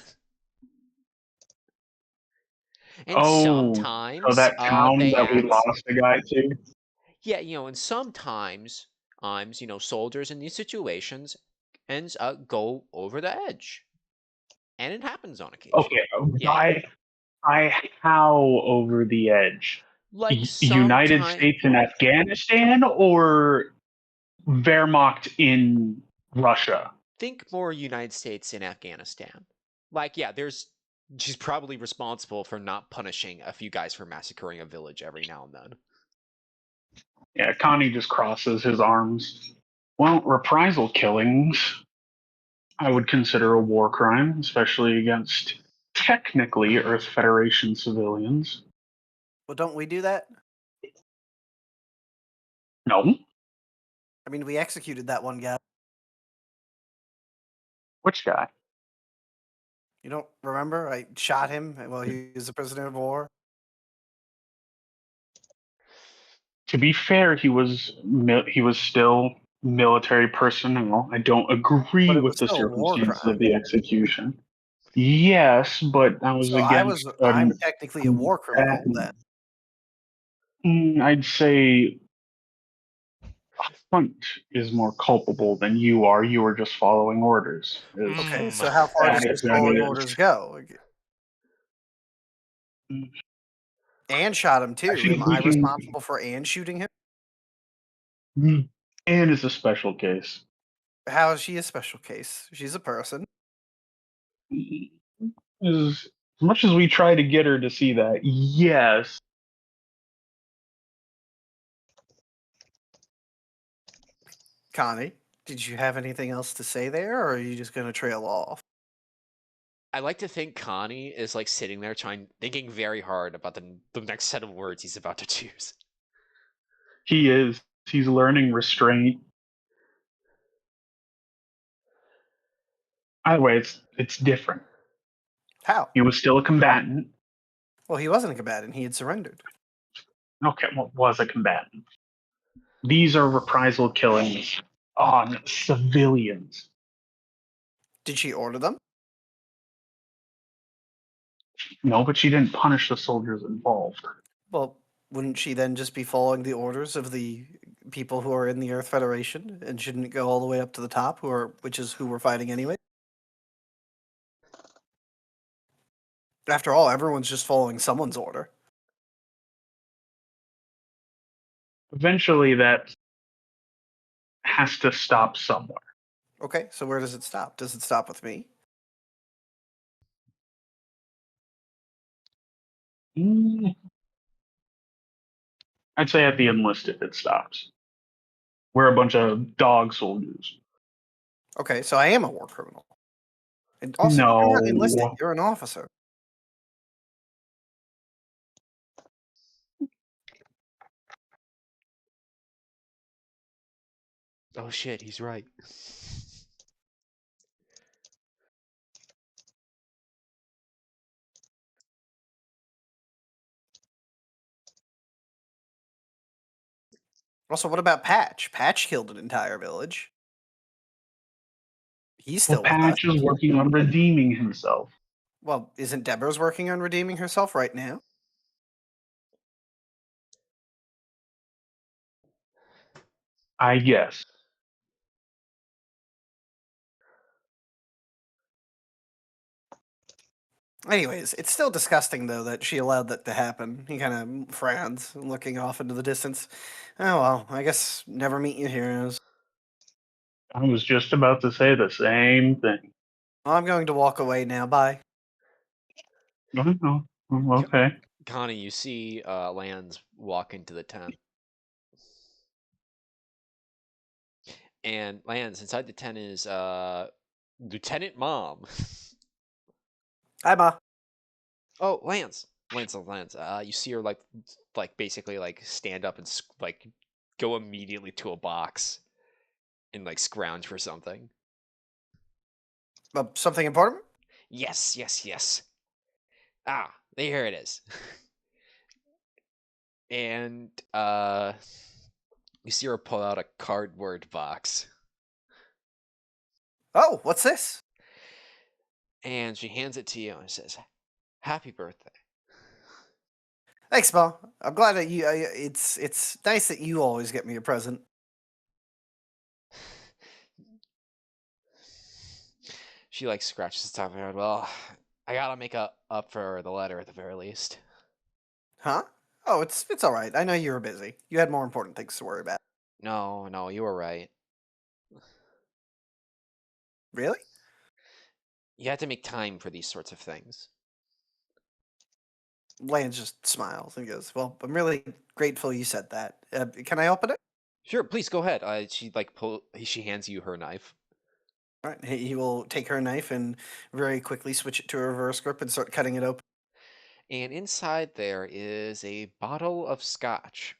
And So sometimes that town they that we act. lost the guy to? Yeah, and sometimes, soldiers in these situations ends up go over the edge, and it happens on occasion. Okay, how over the edge? United Sometimes, States and Afghanistan, or Wehrmacht in Russia? think more United States in Afghanistan. She's probably responsible for not punishing a few guys for massacring a village every now and then. Yeah, Connie just crosses his arms. Well, reprisal killings, I would consider a war crime, especially against technically Earth Federation civilians. Well, don't we do that? No. I mean, we executed that one guy. Which guy? You don't remember? I shot him while he was a prisoner of war. To be fair, he was still military personnel. I don't agree But it with was the still a war circumstances crime. of the execution. Yes, but that was So against I'm technically a war criminal then. I'd say Hunt is more culpable than you are. You were just following orders. Okay, Mm. so how far does just following orders go? Anne shot him too. Actually, Am I responsible for Anne shooting him? Anne is a special case. How is she a special case? She's a person. As much as we try to get her to see that, yes. Connie, did you have anything else to say there, or are you just going to trail off? I like to think Connie is like sitting there thinking very hard about the next set of words he's about to choose. He is. He's learning restraint. Either way, it's different. How? He was still a combatant. Well, he wasn't a combatant. He had surrendered. Okay, well, was a combatant. These are reprisal killings on civilians. Did she order them? No, but she didn't punish the soldiers involved. Well, wouldn't she then just be following the orders of the people who are in the Earth Federation and shouldn't it go all the way up to the top, which is who we're fighting anyway? After all, everyone's just following someone's order. Eventually, that has to stop somewhere. Okay, so where does it stop? Does it stop with me? I'd say at the enlisted it stops. We're a bunch of dog soldiers. Okay, so I am a war criminal. And also, you're not enlisted. No. You're an officer. Oh shit, he's right. Also, what about Patch? Patch killed an entire village. He's still with us. Patch is working on redeeming himself. Well, isn't Deborah's working on redeeming herself right now? I guess. Anyways, it's still disgusting, though, that she allowed that to happen. He kind of frowns, looking off into the distance. Oh, well, I guess never meet your heroes. I was just about to say the same thing. Well, I'm going to walk away now. Bye. Oh, okay. Connie, you see Lance walk into the tent. And Lance, inside the tent is Lieutenant Mom. Hi, Ma. Oh, Lance. You see her like basically like stand up and like go immediately to a box and like scrounge for something. Something important? Yes. Ah, here it is. And you see her pull out a cardboard box. Oh, what's this? And she hands it to you and says, "Happy birthday." Thanks, Ma. I'm glad that you. It's nice that you always get me a present. She like scratches the top of her head. Well, I gotta make up for the letter at the very least. Huh? Oh, it's all right. I know you were busy. You had more important things to worry about. No, you were right. Really? You have to make time for these sorts of things. Lance just smiles and goes, "Well, I'm really grateful you said that. Can I open it?" Sure, please go ahead. She hands you her knife. All right. He will take her knife and very quickly switch it to a reverse grip and start cutting it open. And inside there is a bottle of scotch.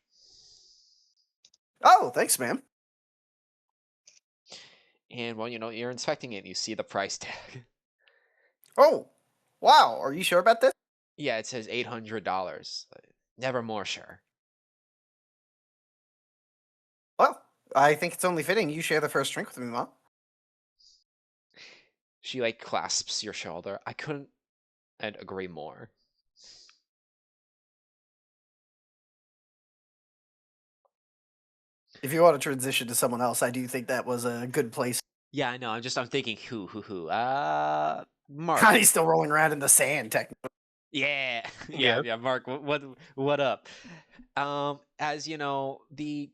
Oh, thanks, ma'am. And well, you're inspecting it and you see the price tag. Oh, wow. Are you sure about this? Yeah, it says $800. Never more sure. I think it's only fitting you share the first drink with me, Ma. She like clasps your shoulder. I couldn't agree more. If you want to transition to someone else, I do think that was a good place. Yeah, I know. I'm thinking who. Mark. Connie's still rolling around in the sand, technically. Yeah, Yeah. yeah. Mark, what up? As you know, the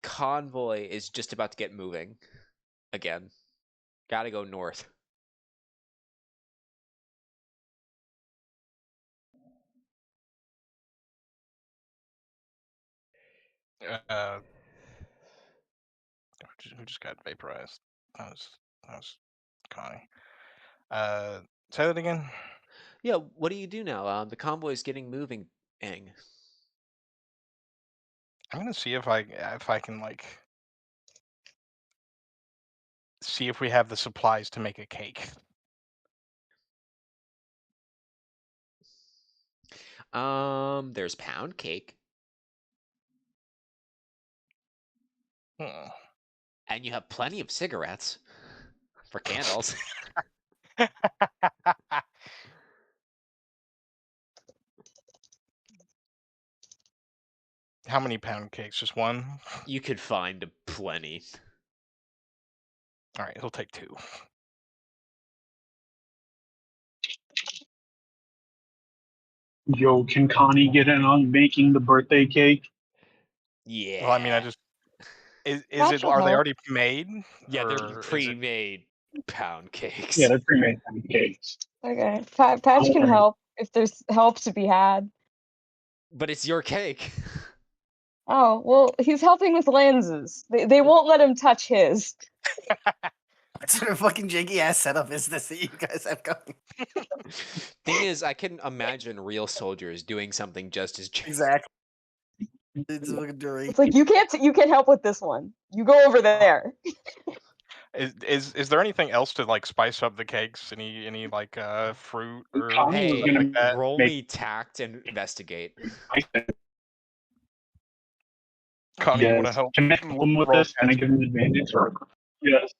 convoy is just about to get moving again. Gotta go north. Who just got vaporized? That was Connie. Say that again. Yeah, what do you do now? The convoy is getting moving. I'm gonna see if I can like see if we have the supplies to make a cake. There's pound cake. And you have plenty of cigarettes for candles. How many pound cakes? Just one? You could find plenty. All right, he'll take 2. Yo, can Connie get in on making the birthday cake? Yeah. Well, I mean, I just is That it? should Are they help. already made? Yeah, they're or is it- pre-made pound cakes. Yeah, they're pre-made cakes. Okay. Patch can help if there's help to be had. But it's your cake. Oh, well, he's helping with lenses. They won't let him touch his. What sort of fucking janky ass setup is this that you guys have going? Thing is, I can imagine real soldiers doing something just as janky. Exactly. It's fucking dirty. It's like you can't help with this one. You go over there. Is there anything else to like spice up the cakes? Any like fruit or Connie was Hey, gonna like that? roll make- me tact and investigate. Connie, you want to Yes. help? Can I help him with roll this? Can I give him an advantage? Yes.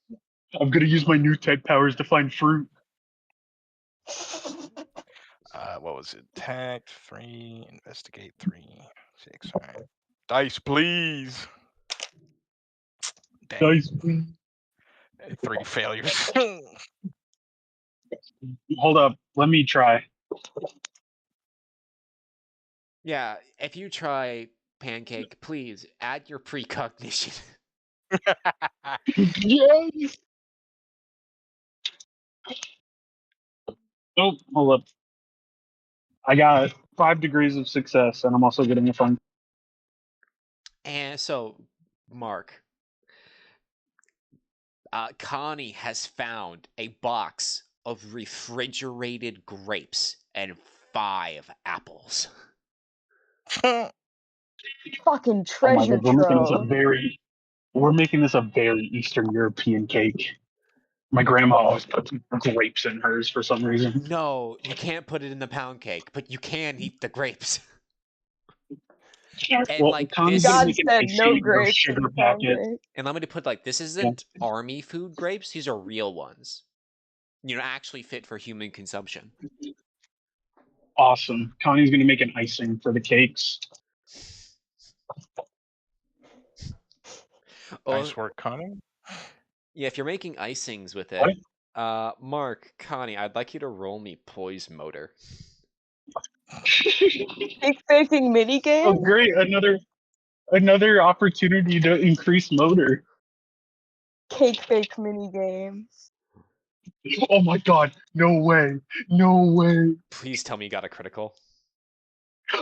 I'm gonna use my new tech powers to find fruit. What was it? Tact 3, investigate 3, 6. All right. Dice, please. Dang. Dice, please. 3 failures. Hold up. Let me try. Yeah, if you try pancake, please add your precognition. Yes. Oh, hold up. I got 5 degrees of success, and I'm also getting a fun. And so, Mark, Connie has found a box of refrigerated grapes and 5 apples. Fucking Oh my treasure God, trove. we're making this a very Eastern European cake. My grandma always puts grapes in hers for some reason. No, you can't put it in the pound cake, but you can eat the grapes. And Well, like Connie's this, gonna God make an said no icing or grapes in sugar the pound packet. cake. and let me put like this isn't army food grapes. These are real ones. You know, actually fit for human consumption. Awesome. Connie's gonna make an icing for the cakes. Nice work, Connie. Yeah, if you're making icings with it, Mark, Connie, I'd like you to roll me poise motor. Cake baking mini game? Oh, great! Another opportunity to increase motor. Cake bake mini games. Oh my God! No way! No way! Please tell me you got a critical.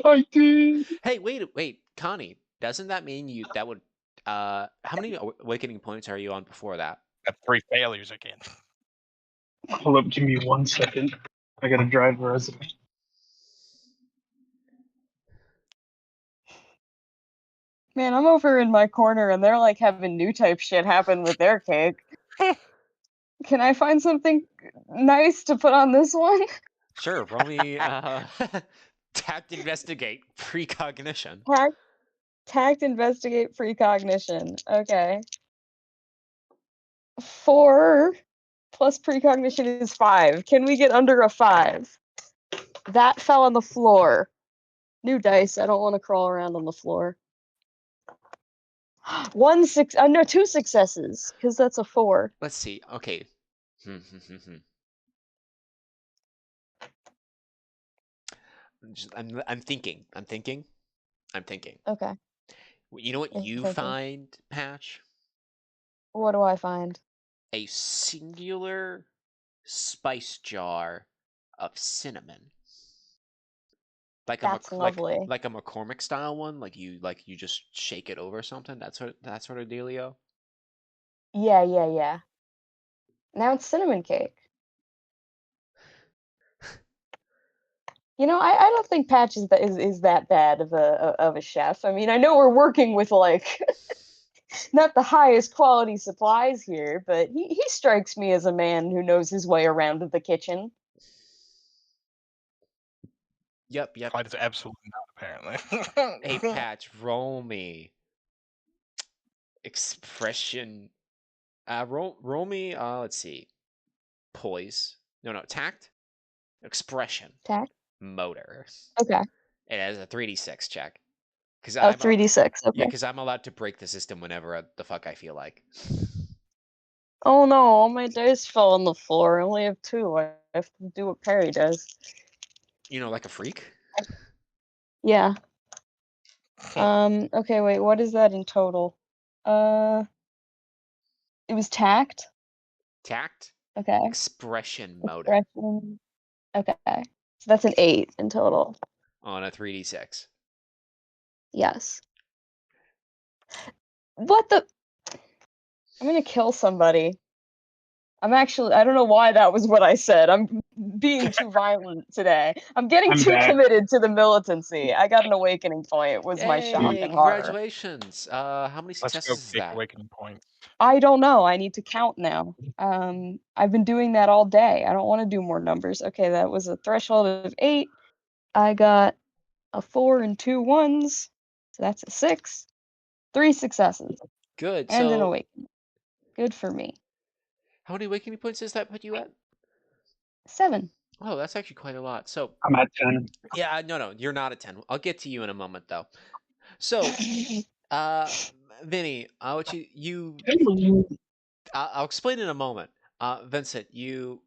I did. Hey, wait, Connie, doesn't that mean that would how many awakening points are you on before that? Got 3 failures again. Hold up, give me 1 second. I gotta drive the resident. Man, I'm over in my corner and they're like having new type shit happen with their cake. Can I find something nice to put on this one? Sure, roll me tact investigate precognition. Tact, investigate, precognition. Okay. 4 plus precognition is 5. Can we get under a 5? That fell on the floor. New dice. I don't want to crawl around on the floor. 2 successes, because that's a 4. Let's see. Okay. I'm thinking. Okay. You know what you Thinking. find, Patch? What do I find? A singular spice jar of cinnamon. That's lovely. Like a McCormick style one, like you just shake it over something. That sort of dealio. Yeah. Now it's cinnamon cake. You know, I don't think Patch is that bad of a chef. I mean, I know we're working with like not the highest quality supplies here, but he strikes me as a man who knows his way around the kitchen. Yep. Clyde is absolutely not, apparently. Hey, Patch, roll me. Expression. Roll me. Let's see. Poise. No. Tact. Expression. Tact. Motor. Okay. It has a 3d6 check. Oh, 3d6. Okay. Yeah, because I'm allowed to break the system whenever the fuck I feel like. Oh no, all my dice fell on the floor. I only have 2. I have to do what Perry does. You know, like a freak. Yeah. Okay, wait, what is that in total? It was tact. Tact. Okay. Expression motor. Expression. Okay. So that's an 8 in total. On a 3d6. Yes. What the? I'm gonna kill somebody. I don't know why that was what I said. I'm being too violent today. I'm getting I'm too back. committed to the militancy. I got an awakening point, was my shock Hey, and horror. congratulations. How many Let's successes go is take that? awakening points. I don't know. I need to count now. I've been doing that all day. I don't want to do more numbers. Okay, that was a threshold of 8. I got a 4 and 2 1s. So that's a 6. 3 successes. Good. And an So, awakening. Good for me. how many awakening points does that put you at? 7. Oh, that's actually quite a lot. So, I'm at 10. yeah, no, you're not at 10. I'll get to you in a moment, though. So, Vinny, I'll explain in a moment. Vincent, you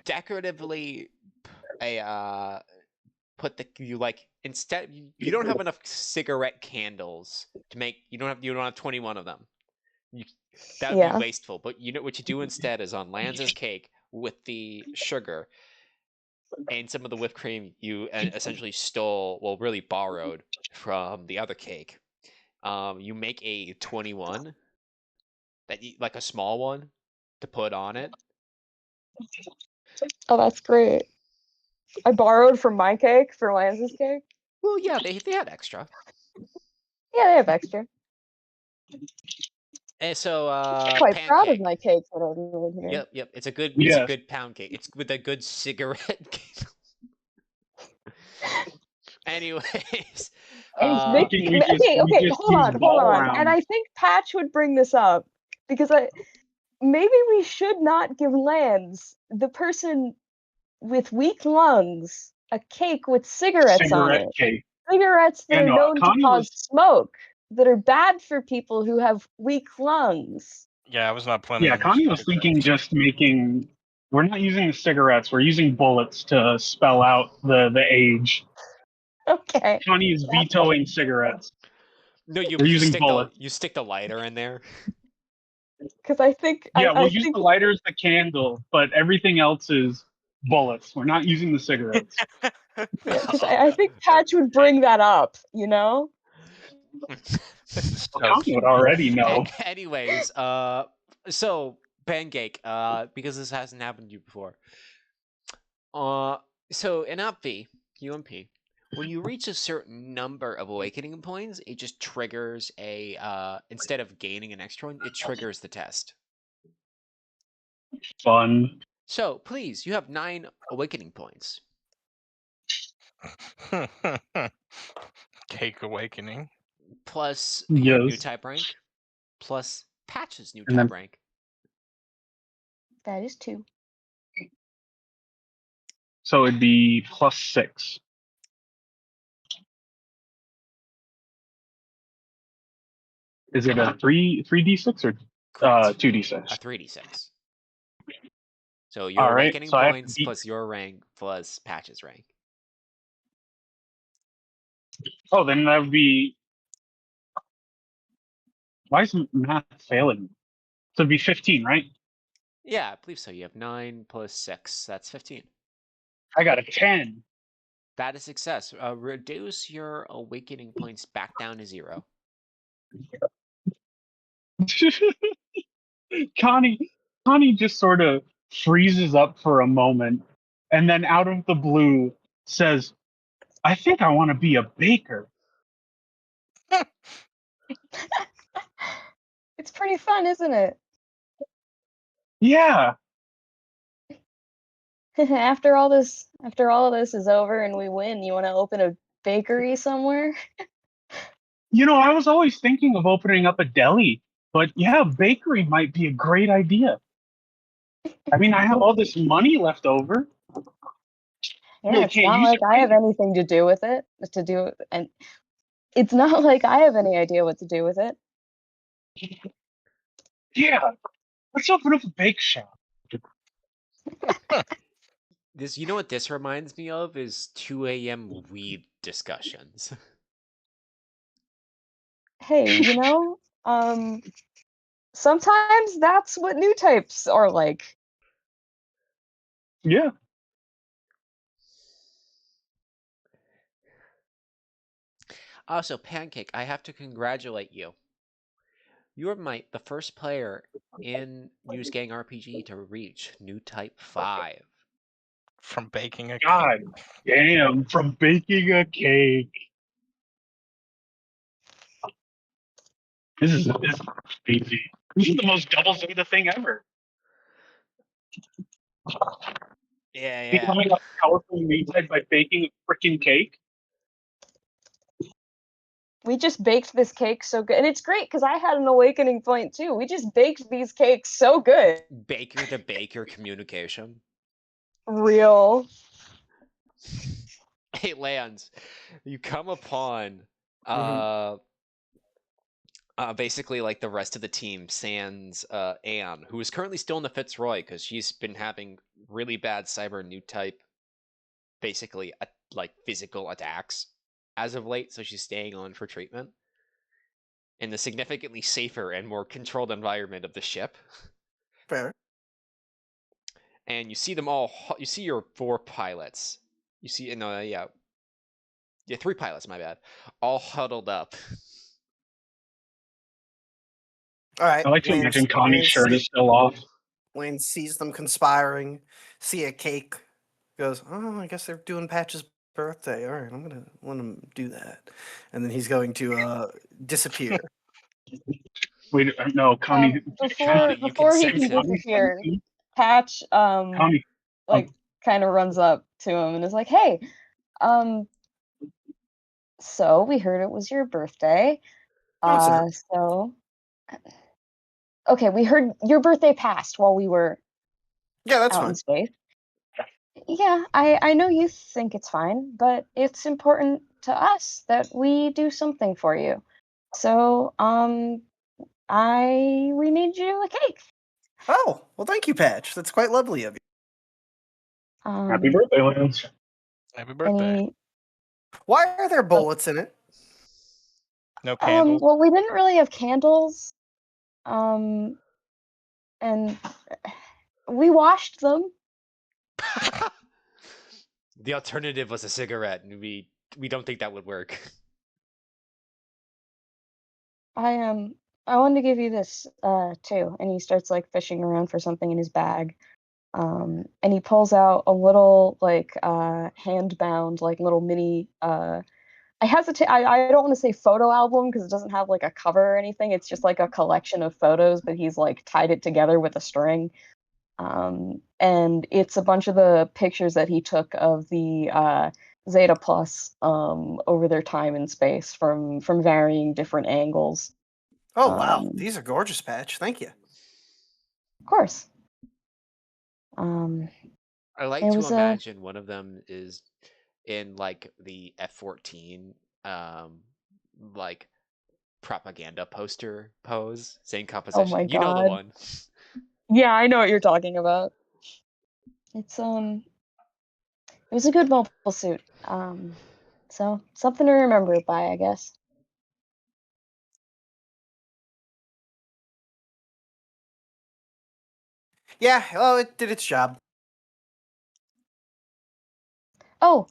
decoratively instead you don't have enough cigarette candles to make you don't have 21 of them. That would be Yeah. wasteful. But you know what you do instead is on Lance's cake with the sugar and some of the whipped cream you essentially stole, well, really borrowed from the other cake. You make a 21 like a small one to put on it. Oh, that's great. I borrowed from my cake for Lance's cake. Well, yeah, they had extra. Yeah, they have extra. And so Quite proud of pancake. my cake that I made here. Yep. It's a good Yes. pound cake. It's with a good cigarette. Anyways, Okay, we just hold use on. ball And round. I think Patch would bring this up because maybe we should not give Lance, the person with weak lungs, a cake with cigarettes on Cigarette it. cake. Cigarettes that Yeah, are no, known to Connie cause was- smoke, that are bad for people who have weak lungs. Yeah, I was not planning. Yeah, on Connie using was cigarettes. thinking just making. We're not using the cigarettes. We're using bullets to spell out the age. Okay. Connie is vetoing cigarettes. no, We're using bullets. you stick the lighter in there. Because I think Yeah, we'll I use think the lighter as the candle, but everything else is bullets. We're not using the cigarettes. yeah, 'cause I think Patch would bring that up, you know? This is so Connie would cute. already know. Anyways, so pancake, because this hasn't happened to you before. So in UMP, when you reach a certain number of awakening points, it just triggers instead of gaining an extra one, it triggers the test. Fun. So please, you have 9 awakening points. Cake awakening. plus your new Yes. type rank, plus Patch's new And type then- rank. That is 2. So it'd be +6. Is it a 3d6 or Correct. 2d6? A 3d6. So your All right, awakening so I have to points beat- plus your rank plus Patch's rank. Oh, then that would be. Why is math failing? So it'd be 15, right? Yeah, I believe so. You have 9 plus 6. That's 15. I got a 10. That is success. Reduce your awakening points back down to 0. Connie just sort of freezes up for a moment, and then out of the blue says, "I think I want to be a baker." It's pretty fun, isn't it? Yeah, after all of this is over and we win, you want to open a bakery somewhere? I was always thinking of opening up a deli, but yeah, bakery might be a great idea. I mean, I have all this money left over. Yeah, Really it's can't not use like it. I have anything to do with it. And it's not like I have any idea what to do with it. Yeah, let's open up a bake shop. You know what this reminds me of is 2 a.m. weed discussions. Hey, sometimes that's what new types are like. Yeah. Also, Pancake, I have to congratulate you. You're the first player in News Gang RPG to reach new type 5. From baking a God cake. damn, from baking a cake. This is crazy. This is the most double Zeta thing ever. Yeah. Becoming a powerful meathead by baking a freaking cake. We just baked this cake so good. And it's great because I had an awakening point too. We just baked these cakes so good. Baker to baker communication. Real. Hey, Lance, you come upon basically like the rest of the team, sans Anne, who is currently still in the Fitzroy because she's been having really bad cyber new type, basically like physical attacks as of late, so she's staying on for treatment in the significantly safer and more controlled environment of the ship. Fair. And you see them all. You see your 4 pilots. You see, yeah, 3 pilots. My bad. All huddled up. All right. I like to imagine Connie's shirt is still off. Lane sees them conspiring, see a cake, goes, "Oh, I guess they're doing Patch's birthday. All right, I'm gonna let him do that," and then he's going to disappear. Wait, no, Connie. Before you can he sense can him. disappear, Patch Connie. kind of runs up to him and is like, "Hey, so we heard it was your birthday. So okay, we heard your birthday passed while we were Yeah, that's out fine. in space. Yeah, I know you think it's fine, but it's important to us that we do something for you. So, we made you a cake. Oh, well, thank you, Patch. That's quite lovely of you. Happy birthday, Lance. Happy birthday. Why are there bullets in it? No candles. Well, we didn't really have candles. And we washed them. The alternative was a cigarette, and we don't think that would work. I wanted to give you this too. And he starts like fishing around for something in his bag. And he pulls out a little like hand bound like little mini I hesitate. I don't want to say photo album because it doesn't have like a cover or anything. It's just like a collection of photos, but he's like tied it together with a string. And it's a bunch of the pictures that he took of the Zeta Plus over their time and space from varying different angles. Oh wow, these are gorgeous, Patch. Thank you. Of course. I like it to was imagine one of them is in like the F-14 like propaganda poster pose, same oh composition. my You know the god. one. Yeah, I know what you're talking about. It's it was a good mobile suit. So something to remember it by, I guess. Yeah, well, it did its job. Oh,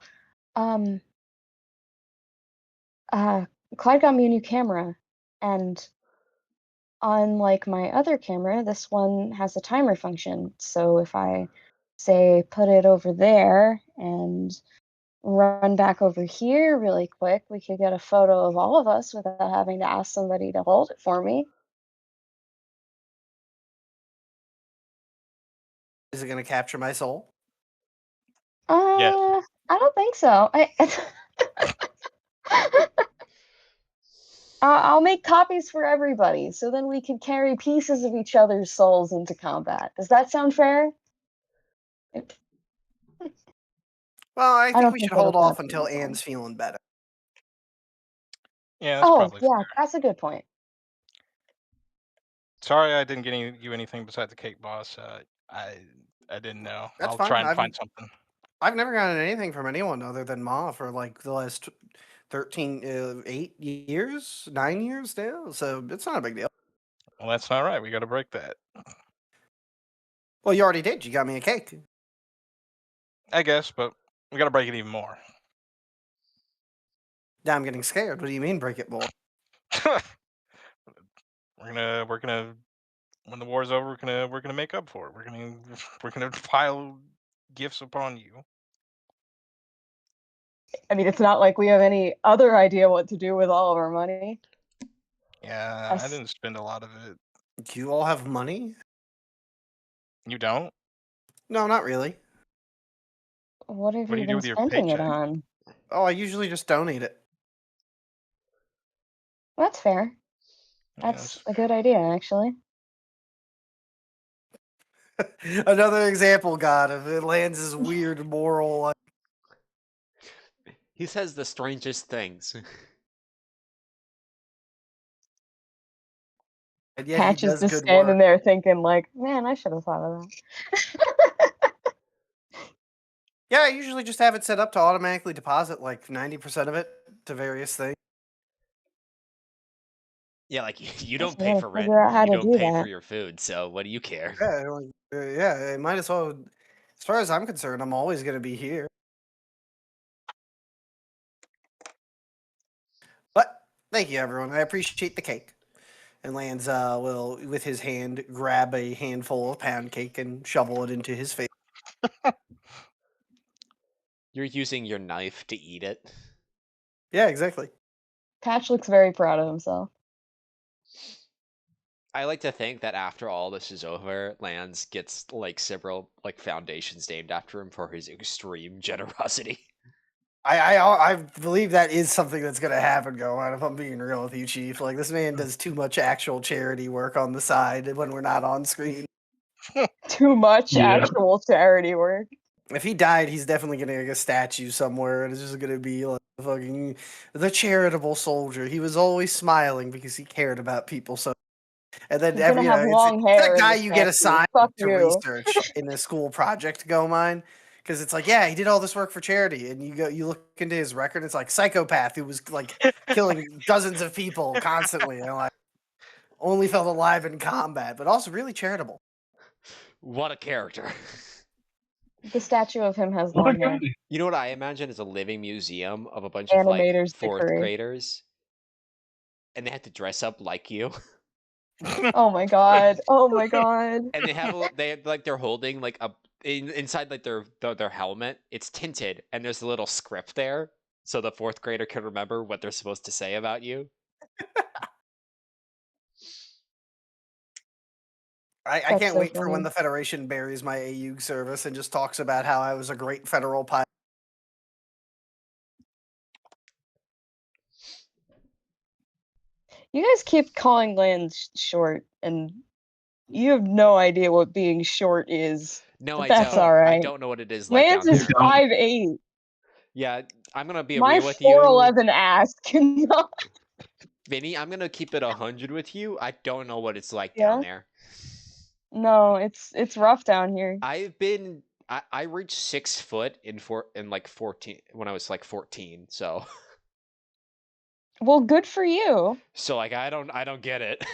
Clyde got me a new camera, and on like my other camera, this one has a timer function. So if I say put it over there and run back over here really quick, we could get a photo of all of us without having to ask somebody to hold it for me. Is it going to capture my soul? I don't think so. I'll make copies for everybody, so then we can carry pieces of each other's souls into combat. Does that sound fair? Well, I think don't we think should it'll hold off capture until my soul. Anne's feeling better. Yeah, that's Oh, probably yeah, fair. that's a good point. Sorry, I didn't get you anything besides the cake, boss. I didn't know. That's I'll fine. try and find something. I've never gotten anything from anyone other than Ma for like the last 8 years, 9 years now. So it's not a big deal. Well, that's not right. We got to break that. Well, you already did. You got me a cake. I guess, but we got to break it even more. Now I'm getting scared. What do you mean break it more? we're gonna when the war's over, we're gonna make up for it. We're gonna pile gifts upon you. I mean, it's not like we have any other idea what to do with all of our money. Yeah, I didn't spend a lot of it. Do you all have money? You don't? No, not really. What have What do you you do been with your spending it paycheck? on? Oh, I usually just donate it. That's fair. Yeah, That's a good idea, actually. Another example, God, of it lands this weird moral. He says the strangest things. And yet Patch he is does just good standing work. there thinking, like, man, I should have thought of that. Yeah, I usually just have it set up to automatically deposit like 90% of it to various things. Yeah, like you Guess don't I pay gotta for rent, figure out how you to don't do pay for that. your food, so what do you care? Yeah, it might as well. As far as I'm concerned, I'm always going to be here. But thank you, everyone. I appreciate the cake. And Lance will, with his hand, grab a handful of pound cake and shovel it into his face. You're using your knife to eat it. Yeah, exactly. Patch looks very proud of himself. I like to think that after all this is over, Lance gets like several like foundations named after him for his extreme generosity. I believe that is something that's going to happen, Gohan, if I'm being real with you, Chief. Like, this man does too much actual charity work on the side when we're not on screen. Too much Yeah. actual charity work. If he died, he's definitely going to get a statue somewhere, and it's just going to be like fucking the charitable soldier. He was always smiling because he cared about people so. And then He's gonna have it's long that hair in guy the you get statue. assigned Fuck to you. research in a school project, Go Mine, because it's like, yeah, he did all this work for charity, and you look into his record, it's like psychopath who was like killing dozens of people constantly, and like only felt alive in combat, but also really charitable. What a character. The statue of him has What a long hair. guy. You know what I imagine is a living museum of a bunch of like Animator's fourth degree. graders, and they have to dress up like you. Oh my god. Oh my god. And they're holding like inside like their helmet. It's tinted, and there's a little script there, so the fourth grader can remember what they're supposed to say about you. I That's can't so wait for when funny. the Federation buries my AEUG service and just talks about how I was a great federal pilot. You guys keep calling Lance short, and you have no idea what being short is. No, But I that's don't. all right. I don't know what it is like Lance down is there. 5'8". Yeah, I'm gonna be My real with you, 4'11" ass cannot. Vinny. I'm gonna keep it 100 with you. I don't know what it's like Yeah? down there. No, it's rough down here. I reached 6 foot in like 14 when I was like 14. So Well, good for you. like I don't get it.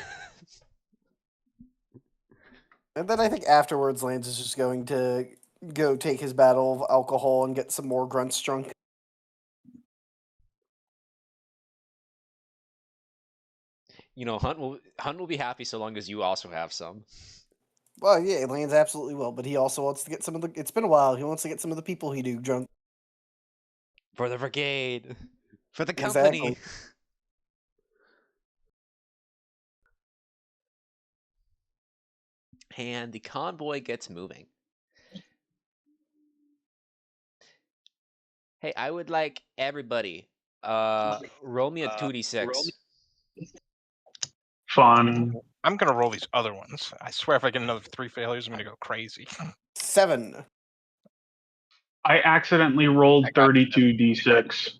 And then I think afterwards, Lance is just going to go take his battle of alcohol and get some more grunts drunk. You know, Hunt will be happy so long as you also have some. Well, yeah, Lance absolutely will, but he also wants to get some of the. It's been a while. He wants to get some of the people he do drunk. For the brigade. For the company. Exactly. And the convoy gets moving. Hey, I would like everybody roll me a 2d6. Fun. I'm gonna roll these other ones. I swear, if I get another 3 failures, I'm gonna go crazy. 7. I accidentally rolled 32 d6.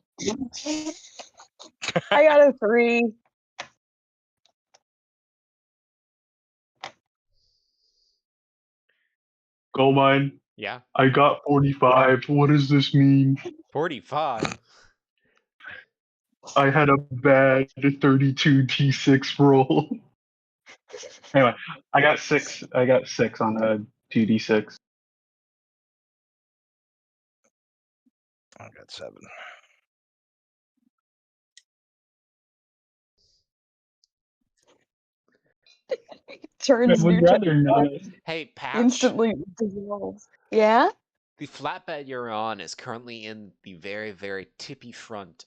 I got a 3. Goldmine, Yeah. I got 45. What does this mean? 45. I had a bad 32 d6 roll. Anyway, I got 6. I got 6 on a 2d6. I got 7. Turns Would neutral. rather not. Hey, Patch. Instantly dissolves. Yeah? The flatbed you're on is currently in the very, very tippy front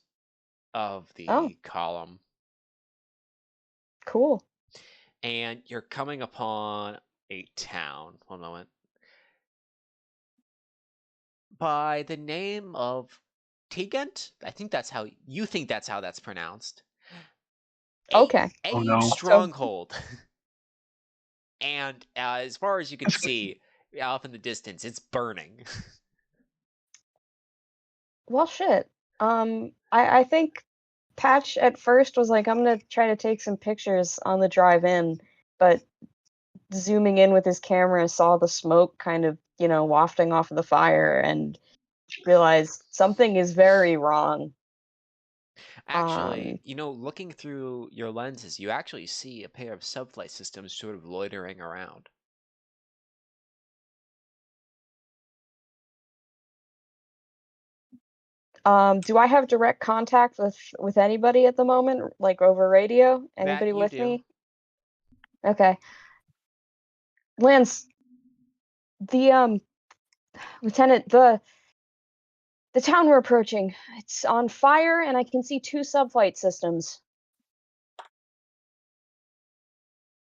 of the Oh. column. Cool. And you're coming upon a town. 1 moment. By the name of Tigant? I think that's how you think that's how that's pronounced. Okay. Oh, AEUG no. stronghold. And as far as you can see, off in the distance, it's burning. Well, shit. I think Patch at first was like, I'm gonna try to take some pictures on the drive in, but zooming in with his camera saw the smoke kind of, wafting off of the fire and realized something is very wrong. Actually, looking through your lenses, you actually see a pair of subflight systems sort of loitering around. Do I have direct contact with anybody at the moment, like over radio? Anybody That you with do. me? Okay. Lance, the Lieutenant, the town we're approaching, it's on fire, and I can see 2 subflight systems.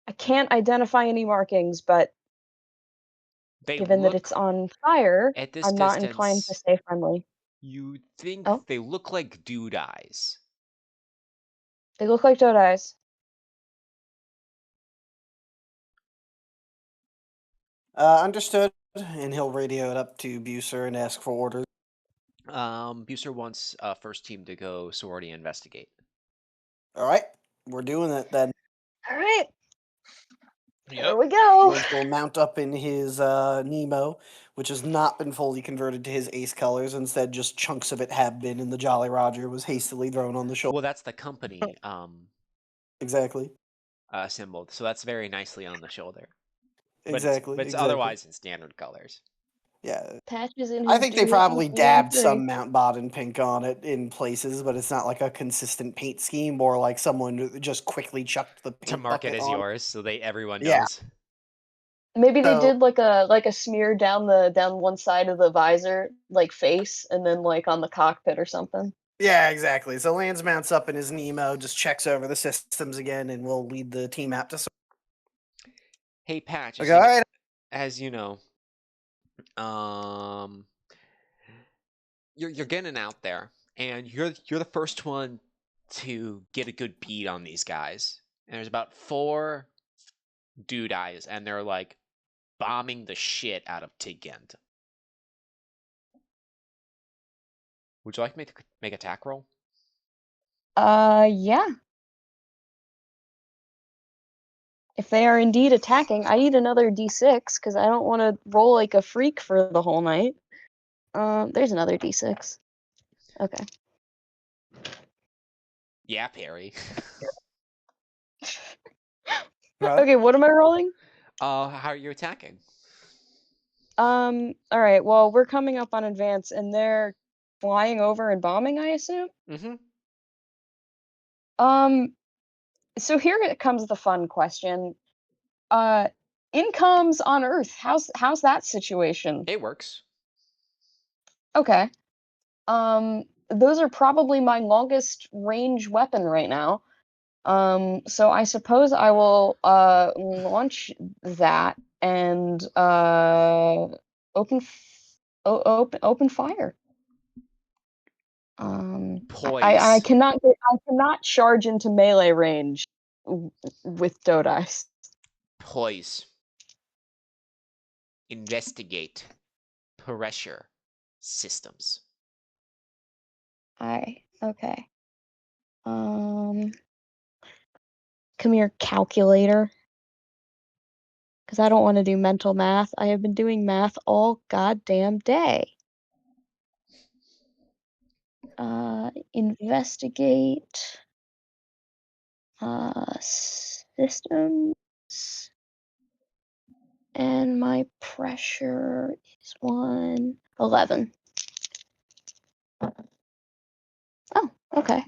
I can't identify any markings, but They given that look it's on fire, at this I'm not inclined to distance. stay friendly. You think Oh, they look like dude eyes. they look like Toad Eyes. Understood. And he'll radio it up to Bucer and ask for orders. Bucer wants first team to go sorority investigate. All right, we're doing it then. All right, here Yep. we go. Lance will mount up in his Nemo, which has not been fully converted to his ace colors. Instead, just chunks of it have been, and the Jolly Roger was hastily thrown on the shoulder. Well, that's the company Exactly. symbol, so that's very nicely on the shoulder. Exactly. But it's exactly. otherwise in standard colors. Yeah. Patches in his I think they duty probably Grand dabbed Prix. some Mount Baden pink on it in places, but it's not like a consistent paint scheme, or like someone just quickly chucked the paint To mark it bucket as on. yours, so everyone Yeah. knows. Maybe they So- did like a smear down one side of the visor, like face, and then like on the cockpit or something. Yeah, exactly. So Lance mounts up in his Nemo, just checks over the systems again, and will lead the team out to. Hey, Patch. Okay, all right. As you know, you're getting out there, and you're the first one to get a good beat on these guys. And there's about 4 dude eyes, and they're like bombing the shit out of Tigent. Would you like me to make attack roll? Yeah. If they are indeed attacking, I need another d6 because I don't want to roll like a freak for the whole night. There's another d6. Okay. Yeah, Perry. Right? Okay, what am I rolling? How are you attacking? All right. Well, we're coming up on advance, and they're flying over and bombing, I assume. Mm-hmm. So here comes the fun question. Incomes on Earth. How's that situation? It works. Okay. Those are probably my longest range weapon right now. So I suppose I will launch that and open fire. I Poise. cannot charge into melee range with Dodice. Poise. Investigate. Pressure. Systems. Okay. Come here, calculator. Because I don't want to do mental math. I have been doing math all goddamn day. Investigate. Systems. And my pressure is 111. Oh, okay.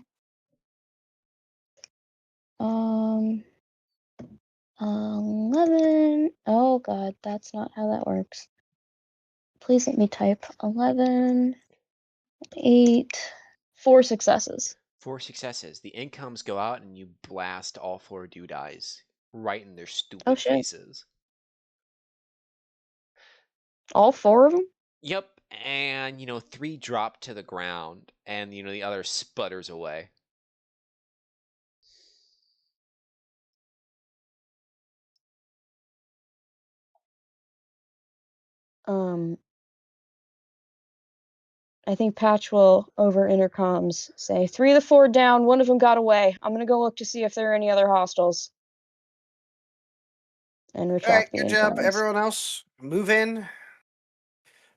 11. Oh god, that's not how that works. Please let me type 11, 8, 4 successes. 4 successes. The incomes go out and you blast all 4 dude eyes right in their stupid Oh shit. faces. All 4 of them? Yep, and 3 drop to the ground, and the other sputters away. I think Patch will, over intercoms, say, 3 of the 4 down, 1 of them got away. I'm gonna go look to see if there are any other hostiles. And All right, retract the good job, intercoms. everyone else. Move in.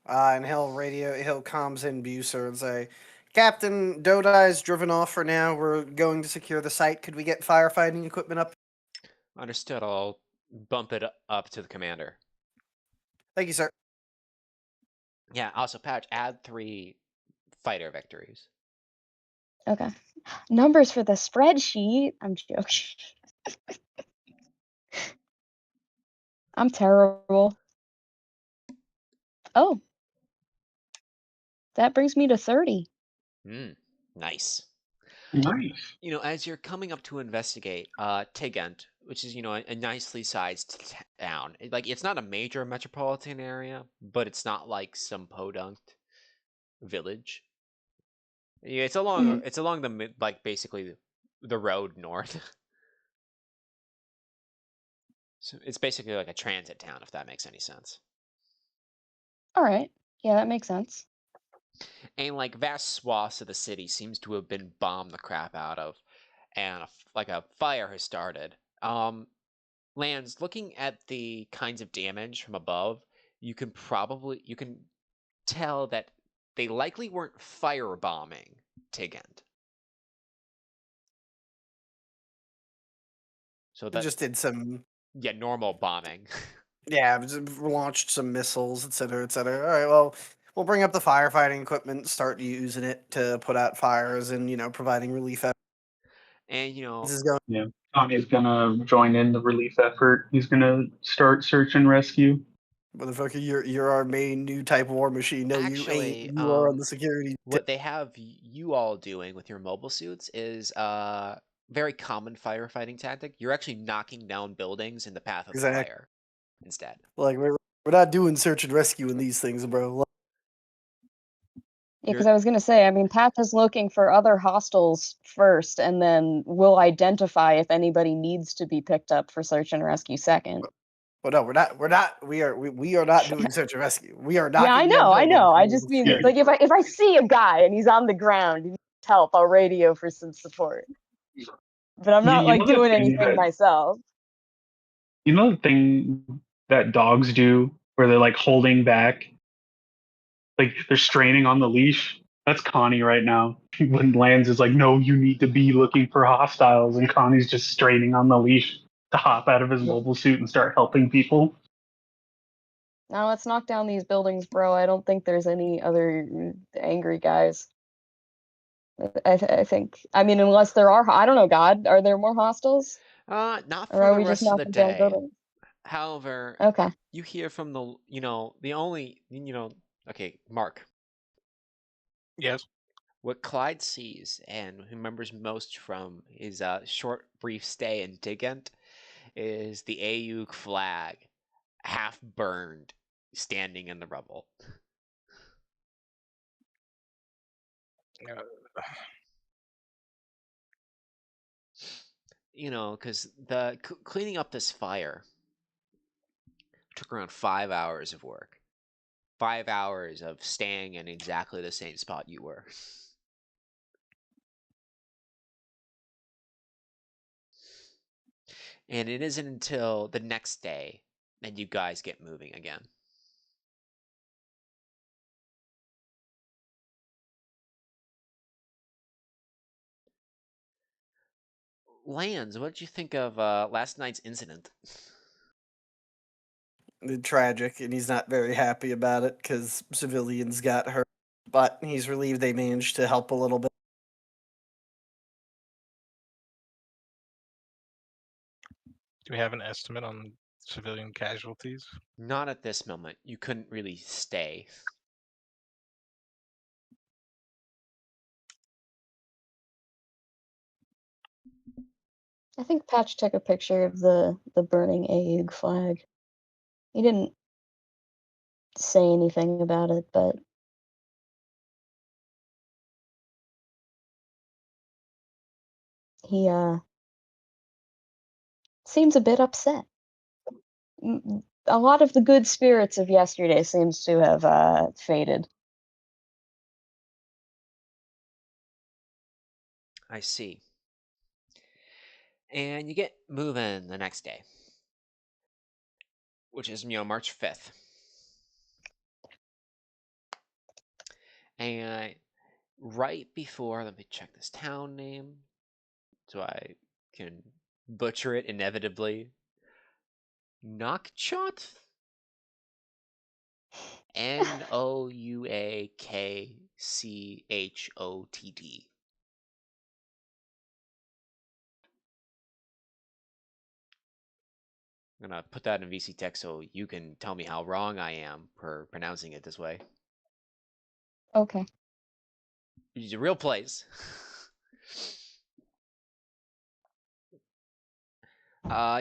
And he'll comms in Buser and say, Captain Dodai's driven off for now. We're going to secure the site. Could we get firefighting equipment up? Understood. I'll bump it up to the commander. Thank you, sir. Yeah, also, Patch, add 3 fighter victories. Okay. Numbers for the spreadsheet. I'm joking. I'm terrible. Oh. That brings me to 30. Nice. Nice. As you're coming up to investigate, Tigent, which is, a nicely sized town. It's not a major metropolitan area, but it's not like some podunk village. Yeah, it's along the basically the road north. So it's basically like a transit town, if that makes any sense. All right. Yeah, that makes sense. And vast swaths of the city seems to have been bombed the crap out of, and a fire has started. Lands, looking at the kinds of damage from above, you can tell that they likely weren't firebombing Tigent. So They just did some normal bombing. Yeah, just launched some missiles, et cetera, et cetera. All right, well, we'll bring up the firefighting equipment, start using it to put out fires and, providing relief efforts. And, This is going. Yeah. Tommy's gonna join in the relief effort. He's gonna start search and rescue. Motherfucker, you're our main new type war machine. No, you ain't. actually, You are on the security. what they have you all doing with your mobile suits is very common firefighting tactic. You're actually knocking down buildings in the path of the Exactly. fire instead. Like we're not doing search and rescue in these things, bro. Yeah, because I was going to say, I mean, Path is looking for other hostiles first, and then we'll identify if anybody needs to be picked up for search and rescue second. Well, no, we're not. We are not doing search and rescue. We are Yeah, I knocking down know, I buildings. know. I We just will mean, Yeah. like, if I see a guy and he's on the ground, he needs help, I'll radio for some support. But I'm not You like know the doing thing anything that myself. you know the thing that dogs do where they're like holding back, like they're straining on the leash. That's Connie right now. When Lance is like, "No, you need to be looking for hostiles," and Connie's just straining on the leash to hop out of his mobile suit and start helping people. Now let's knock down these buildings, bro. I don't think there's any other angry guys. I think. I mean, unless there are, I don't know. God, are there more hostiles, Not or for are the we just rest of the knocking down day. buildings? However, Okay. you hear from the only, okay, Mark, Yes. what Clyde sees and remembers most from his short, brief stay in Digant is the AEUG flag, half burned, standing in the rubble. Uh, Because the cleaning up this fire took around 5 hours of work. 5 hours of staying in exactly the same spot you were. And it isn't until the next day that you guys get moving again. Lands, what did you think of last night's incident? tragic, and he's not very happy about it because civilians got hurt. But he's relieved they managed to help a little bit. Do we have an estimate on civilian casualties? Not at this moment. You couldn't really stay. I think Patch took a picture of the burning AEUG flag. He didn't say anything about it, but he seems a bit upset. A lot of the good spirits of yesterday seems to have faded. I see. And you get moving the next day, which is, March 5th. And right before, let me check this town name so I can butcher it inevitably. Nokchot? Nouakchott. I'm gonna put that in VC text so you can tell me how wrong I am for pronouncing it this way. Okay. It's a real place.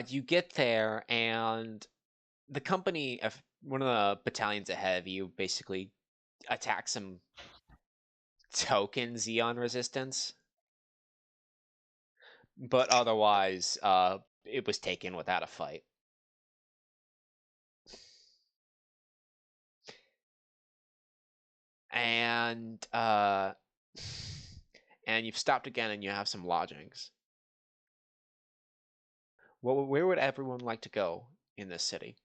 You get there, and the company, one of the battalions ahead of you, basically attacks some token Zeon resistance, but otherwise, it was taken without a fight. And and you've stopped again, and you have some lodgings. Where would everyone like to go in this city?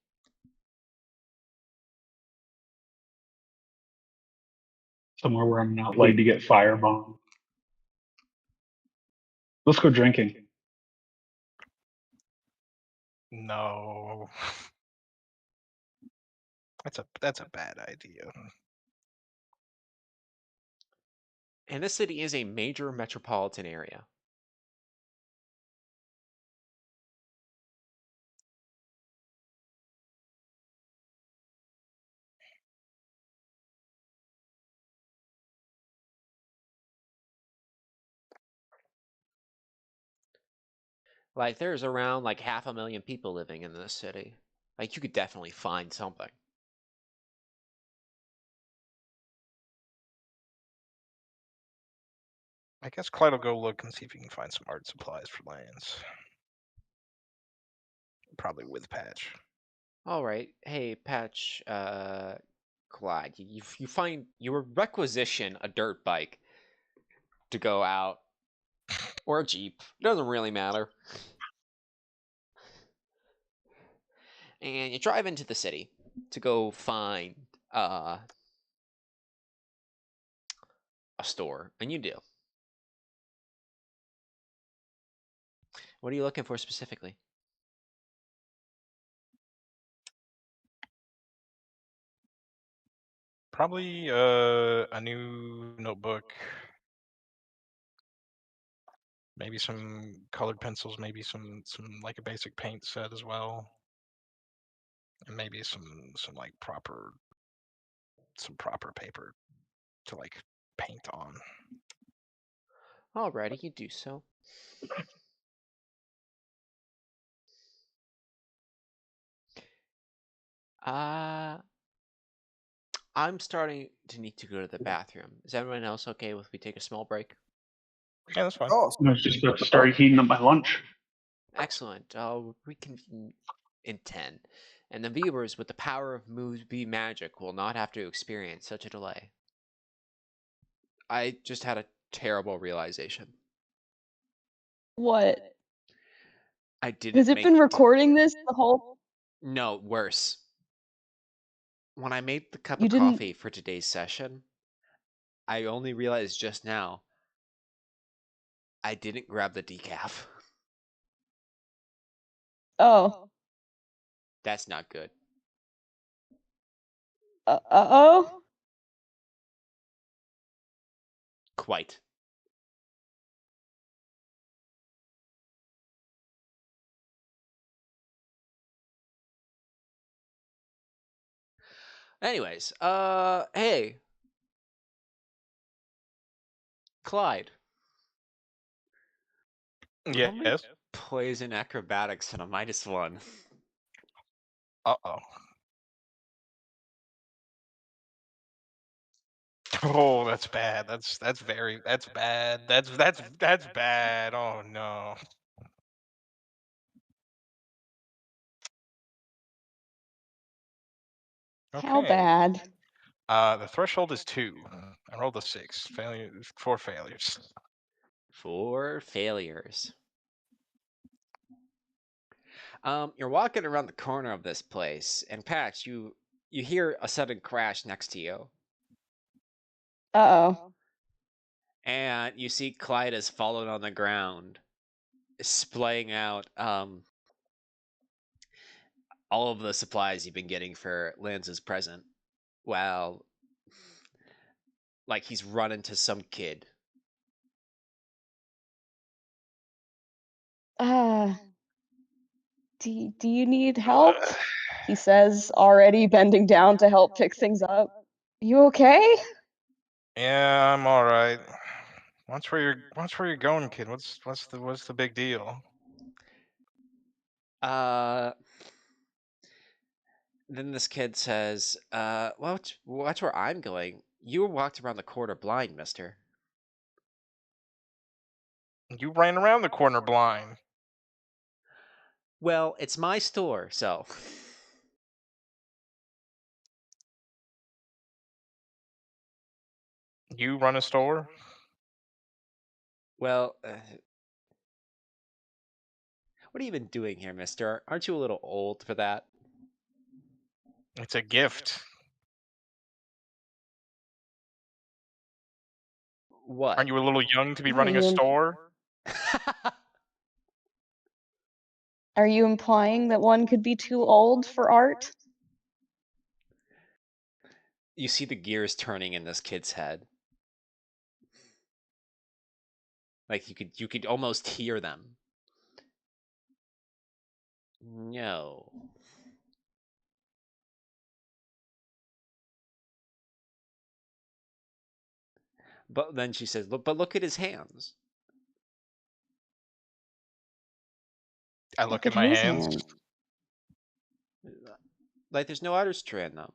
Somewhere where I'm not likely to get firebombed. Let's go drinking. No. That's a bad idea. And this city is a major metropolitan area. Like, there's around like 500,000 people living in this city. Like, you could definitely find something. I guess Clyde will go look and see if he can find some art supplies for Lands. Probably with Patch. All right. Hey, Patch, Clyde, you find you requisition a dirt bike to go out, or a Jeep. It doesn't really matter. And you drive into the city to go find a store, and you do. What are you looking for specifically? Probably a new notebook. Maybe some colored pencils, maybe some like a basic paint set as well. And maybe some like proper paper to like paint on. Alrighty, you do so. I'm starting to need to go to the bathroom. Is everyone else okay if we take a small break? Yeah, that's fine. Oh, I was just about to start heating up my lunch. Excellent. I'll reconvene in 10. And the viewers with the power of movie magic will not have to experience such a delay. I just had a terrible realization. What? I didn't Has it been recording this the whole? No, worse. When I made the cup You of didn't- coffee for today's session, I only realized just now I didn't grab the decaf. Oh. That's not good. Uh-oh? Quite. Anyways, hey. Clyde. Roll me Yes. poison acrobatics and a -1. Uh-oh. Oh, that's bad. That's bad. That's bad. Oh no. How Okay. bad? The threshold is 2. I rolled a 6. 4 failures. 4 failures. You're walking around the corner of this place, and Patch, you hear a sudden crash next to you, Uh-oh. and you see Clyde has fallen on the ground, splaying out all of the supplies you've been getting for Lance's present. While, like, he's run into some kid. Do you need help? He says, already bending down to help pick things up. You okay? Yeah, I'm all right. Watch where you're going, kid. What's the big deal? Then this kid says, watch where I'm going. You walked around the corner blind, mister. You ran around the corner blind. Well, it's my store, so. You run a store? Well, what have you been doing here, mister? Aren't you a little old for that? It's a gift. What? Aren't you a little young to be Are running a you- store? Are you implying that one could be too old for art? You see the gears turning in this kid's head. Like you could almost hear them. No. But then she says, but look at his hands. I look at my his hands. Like there's no artistry in them.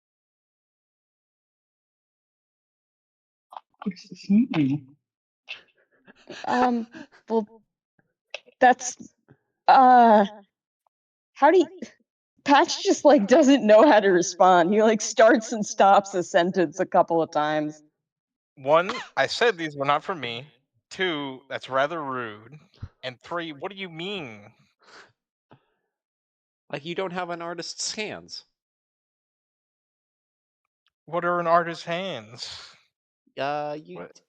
What's this mean? Well, that's how do you... Patch just like doesn't know how to respond. He like starts and stops a sentence a couple of times. 1, I said these were not for me. 2, that's rather rude. And 3, what do you mean? Like you don't have an artist's hands. What are an artist's hands? You. What?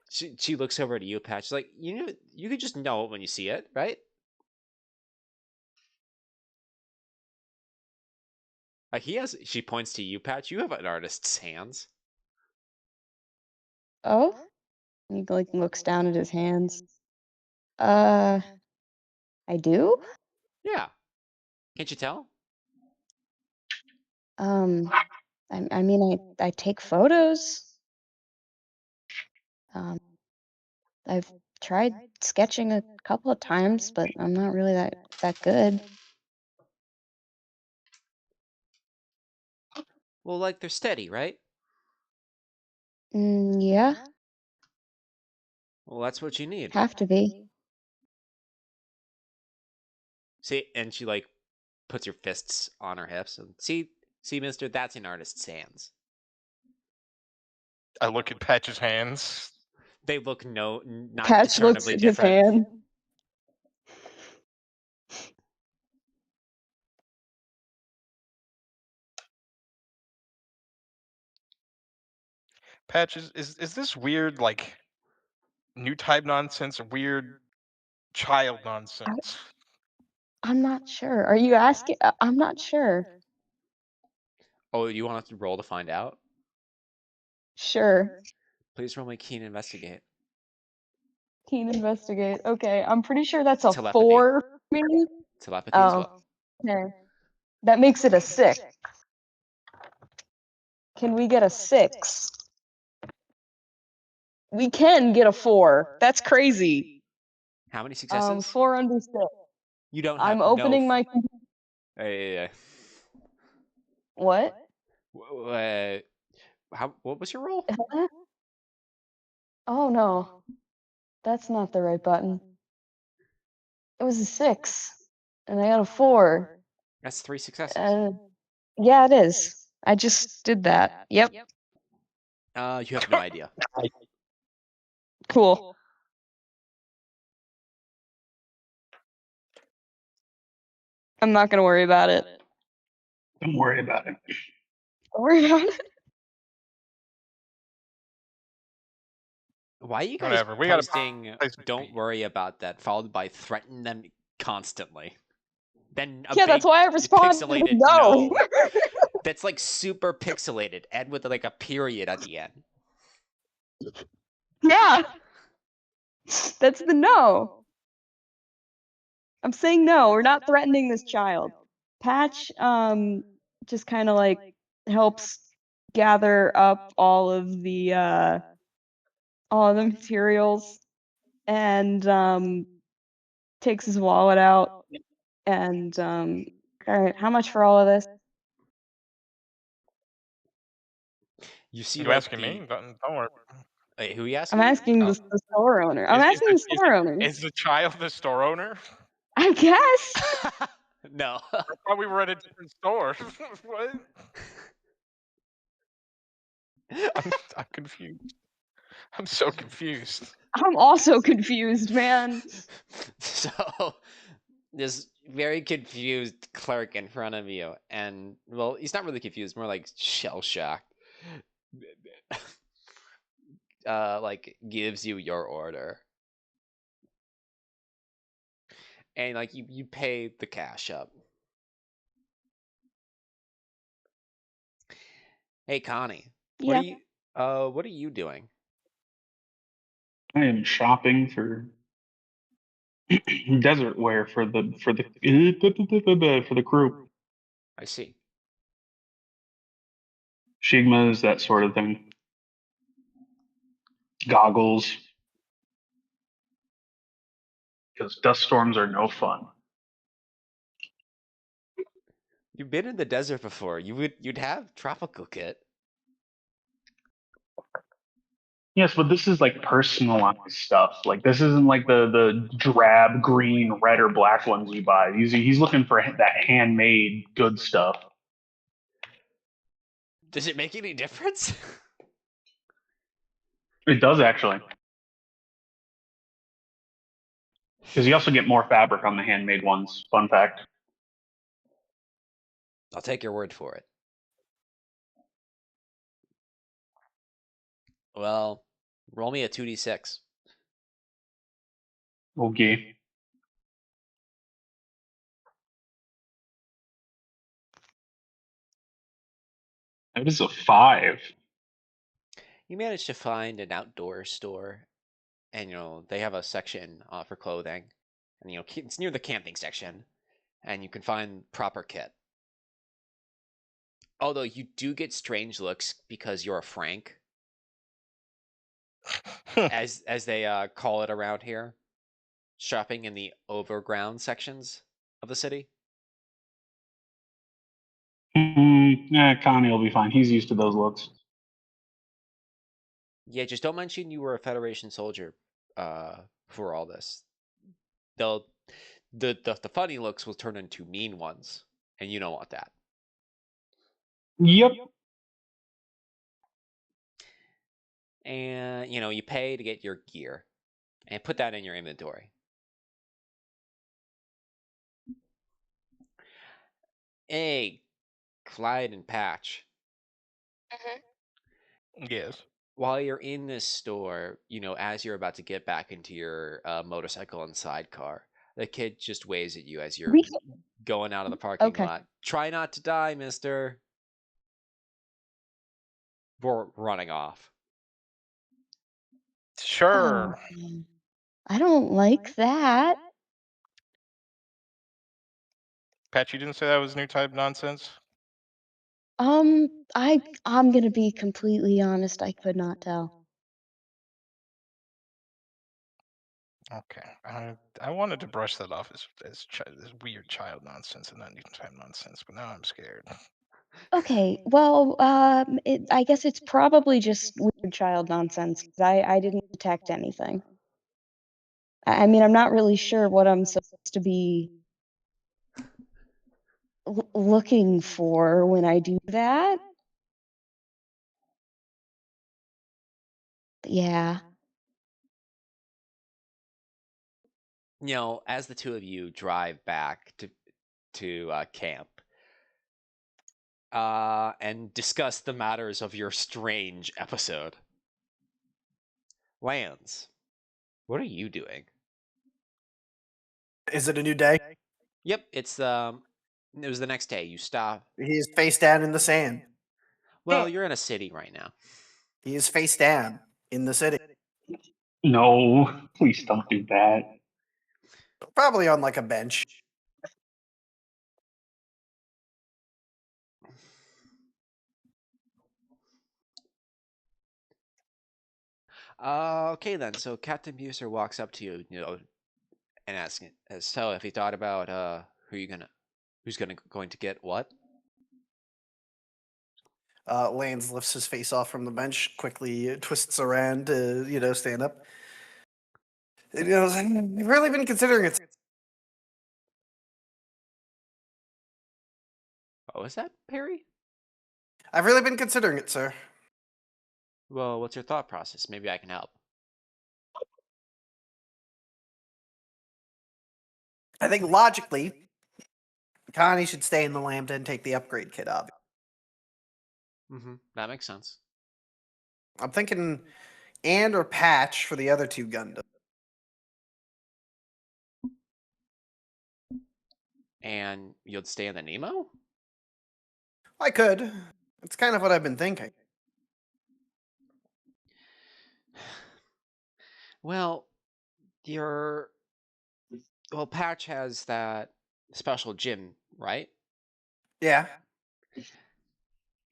She looks over to you, Patch. She's like, you could just know it when you see it, right? Like she points to you, Patch. You have an artist's hands. Oh? He like looks down at his hands. I do? Yeah. Can't you tell? I mean, I take photos. I've tried sketching a couple of times, but I'm not really that good. Well, like they're steady, right? Yeah, Well, that's what you need. have to be. See, and she like puts her fists on her hips and see, mister, that's an artist's hands. I look at Patch's hands. They look not Patch looks discernibly at his different. hand. Patch, is this weird, like, new type nonsense or weird child nonsense? I'm not sure. Are you asking? I'm not sure. Oh, you want us to roll to find out? Sure. Please roll me keen investigate. Keen investigate. Okay, I'm pretty sure that's a Telepathy. 4 for me. Telepathy as well. Okay. That makes it a 6. Can we get a 6? We can get a 4. That's crazy. How many successes? 4 under 6. You don't have I'm opening my. Hey. What? What was your roll? Huh? Oh no, that's not the right button. It was a 6, and I got a 4. That's 3 successes. Yeah, it is. I just did that. Yep. You have no idea. Cool. I'm not gonna worry about it. Don't worry about it. Don't worry about it. Why are you guys Whatever, we gotta posting place a don't beat. worry about that, followed by threaten them constantly? Then a Yeah, big that's why I responded with pixelated no. That's like super pixelated and with like a period at the end. Yeah. That's the no. I'm saying no, we're not threatening this child. Patch just kind of like helps gather up all of the materials and takes his wallet out and all right, how much for all of this? You see, You like asking me? Don't worry. Wait, who are you I'm asking? asking the store owner. I'm asking the store owner. Is the child the store owner? I guess. No. I thought we were at a different store. What? I'm confused. I'm so confused. I'm also confused, man. So, this very confused clerk in front of you, and well, he's not really confused, more like shell shocked. Like gives you your order, and like you pay the cash up. Hey, Connie, what Yeah. what are you doing? I am shopping for desert wear for the for the crew. I see. Shigmas, that sort of thing. Goggles. Because dust storms are no fun. You've been in the desert before. You'd have tropical kit. Yes, but this is like personalized stuff. Like this isn't like the drab green, red, or black ones you buy. He's looking for that handmade good stuff. Does it make any difference? It does actually, because you also get more fabric on the handmade ones. Fun fact. I'll take your word for it. Well, roll me a 2d6. Okay. That is a 5. You manage to find an outdoor store, and they have a section for clothing, and it's near the camping section, and you can find proper kit. Although you do get strange looks because you're a Frank, as they call it around here, shopping in the overground sections of the city. Connie will be fine. He's used to those looks. Yeah, just don't mention you were a Federation soldier for all this. The funny looks will turn into mean ones, and you don't want that. Yep. And you pay to get your gear and put that in your inventory. Hey, Clyde and Patch, Yes. while you're in this store, as you're about to get back into your motorcycle and sidecar, the kid just waves at you as you're going out of the parking Okay. lot. Try not to die, mister. We're running off. Sure. Oh, I don't like that. Pat, you didn't say that was new type nonsense? I'm gonna be completely honest, I could not tell. Okay. I wanted to brush that off as weird child nonsense and not new type nonsense, but now I'm scared. Okay, well, I guess it's probably just weird child nonsense, 'cause I didn't detect anything. I mean, I'm not really sure what I'm supposed to be looking for when I do that. Yeah. As the two of you drive back to camp and discuss the matters of your strange episode, Lance, what are you doing? Is it a new day? Yep, it was the next day. You stop. He is face down in the sand. Well, you're in a city right now. He is face down in the city. No, please don't do that. Probably on like a bench. Okay then. So Captain Buser walks up to you, and asks, "So, have you thought about who's going to get what?" Lance lifts his face off from the bench, quickly twists around to, stand up. He goes, I've really been considering it. Oh, is that Perry? I've really been considering it, sir. Well, what's your thought process? Maybe I can help. I think logically, Connie should stay in the Lambda and take the upgrade kit up. That makes sense. I'm thinking and or Patch for the other two Gundam. And you'd stay in the Nemo? I could. It's kind of what I've been thinking. Well, Patch has that special gym, right? Yeah.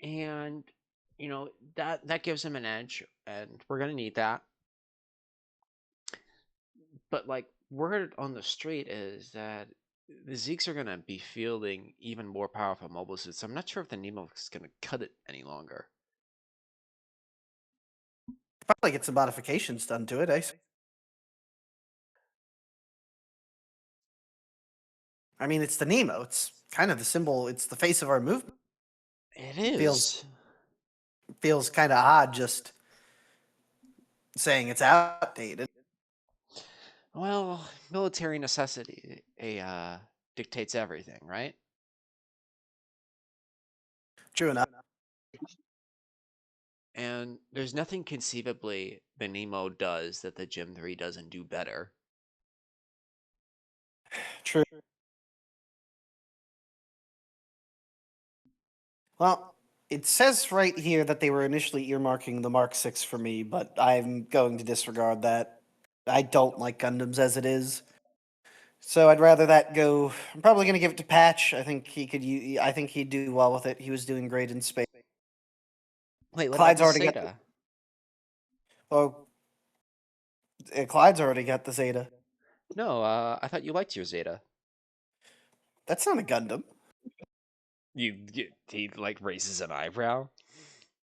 And that gives him an edge, and we're gonna need that. But like, word on the street is that the Zeeks are gonna be fielding even more powerful mobile suits. I'm not sure if the Nemo is gonna cut it any longer. Probably get some modifications done to it, eh? I mean, it's the Nemo. It's kind of the symbol. It's the face of our movement. It is. Feels kind of odd just saying it's outdated. Well, military necessity dictates everything, right? True enough. And there's nothing conceivably the Nemo does that the Gym 3 doesn't do better. True. Well, it says right here that they were initially earmarking the Mark 6 for me, but I'm going to disregard that. I don't like Gundams as it is. So I'd rather that go. I'm probably going to give it to Patch. I think he could. I think he'd do well with it. He was doing great in space. Wait, what Clyde's about the already got Zeta? Oh, Clyde's already got the Zeta. No, I thought you liked your Zeta. That's not a Gundam. He like raises an eyebrow.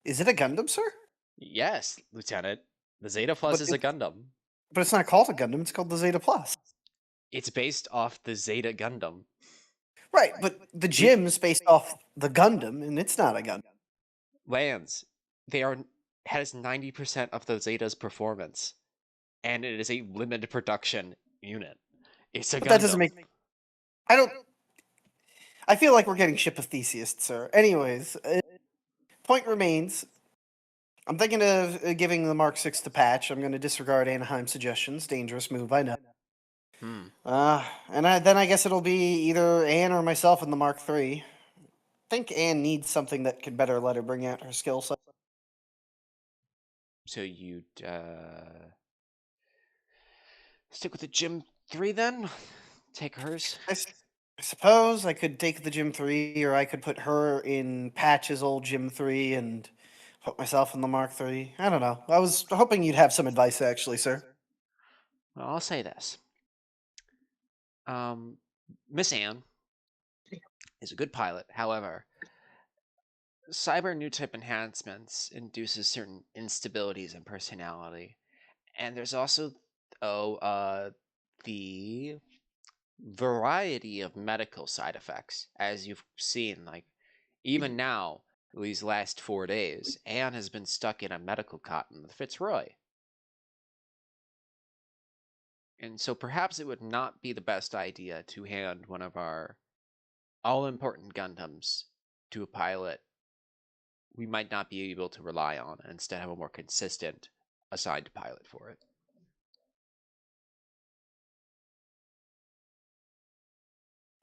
Is it a Gundam, sir? Yes, Lieutenant. The Zeta Plus But is a Gundam. But it's not called a Gundam. It's called the Zeta Plus. It's based off the Zeta Gundam. Right, but the gym's based off the Gundam, and it's not a Gundam. Lands. Has 90% of the Zeta's performance, and it is a limited production unit. It's a But Gundam. that doesn't make. I feel like we're getting ship of Theseus, sir. Anyways, point remains. I'm thinking of giving the Mark 6 to Patch. I'm going to disregard Anaheim's suggestions. Dangerous move, I know. Then I guess it'll be either Anne or myself in the Mark 3. I think Anne needs something that could better let her bring out her skill set. So you'd stick with the Gym 3 then? Take hers? I suppose I could take the Gym 3, or I could put her in Patch's old Gym 3 and put myself in the Mark 3. I don't know. I was hoping you'd have some advice, actually, sir. Well, I'll say this. Miss Anne is a good pilot. However, cyber new type enhancements induces certain instabilities in personality. And there's also the variety of medical side effects, as you've seen. Like, even now, these last 4 days, Anne has been stuck in a medical cot in the Fitzroy. And so perhaps it would not be the best idea to hand one of our all-important Gundams to a pilot we might not be able to rely on, and instead have a more consistent assigned pilot for it.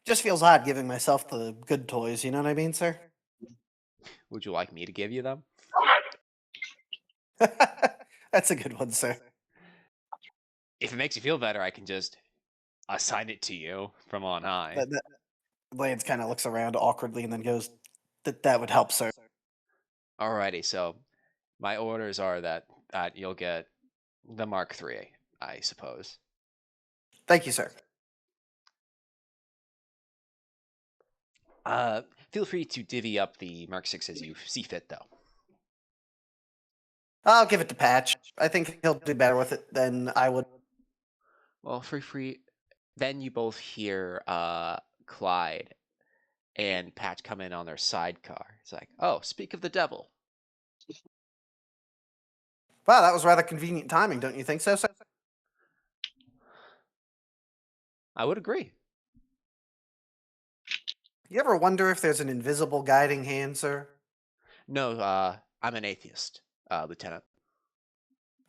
Just feels odd giving myself the good toys, you know what I mean, sir? Would you like me to give you them? That's a good one, sir. If it makes you feel better, I can just assign it to you from on high. Lance kind of looks around awkwardly and then goes, that would help, sir. Alrighty, so my orders are that you'll get the Mark III, I suppose. Thank you, sir. Feel free to divvy up the Mark VI as you see fit, though. I'll give it to Patch. I think he'll do better with it than I would. Well, free. Then you both hear Clyde and Patch come in on their sidecar. It's like, oh, speak of the devil. Wow, that was rather convenient timing, don't you think so, sir? I would agree. You ever wonder if there's an invisible guiding hand, sir? No, I'm an atheist, Lieutenant.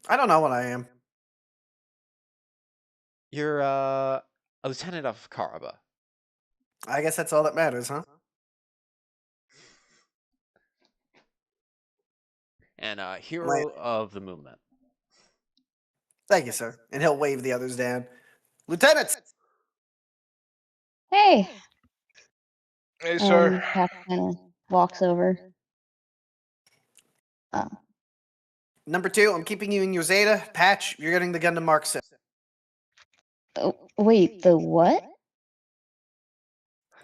I don't know what I am. You're a lieutenant of Karaba. I guess that's all that matters, huh? And a hero of the movement. Thank you, sir. And he'll wave the others down. Lieutenants! Hey. Hey, sir. Pat kind of walks over. Number 2, I'm keeping you in your Zeta. Patch, you're getting the Gundam Mark 6. Oh, wait, the what?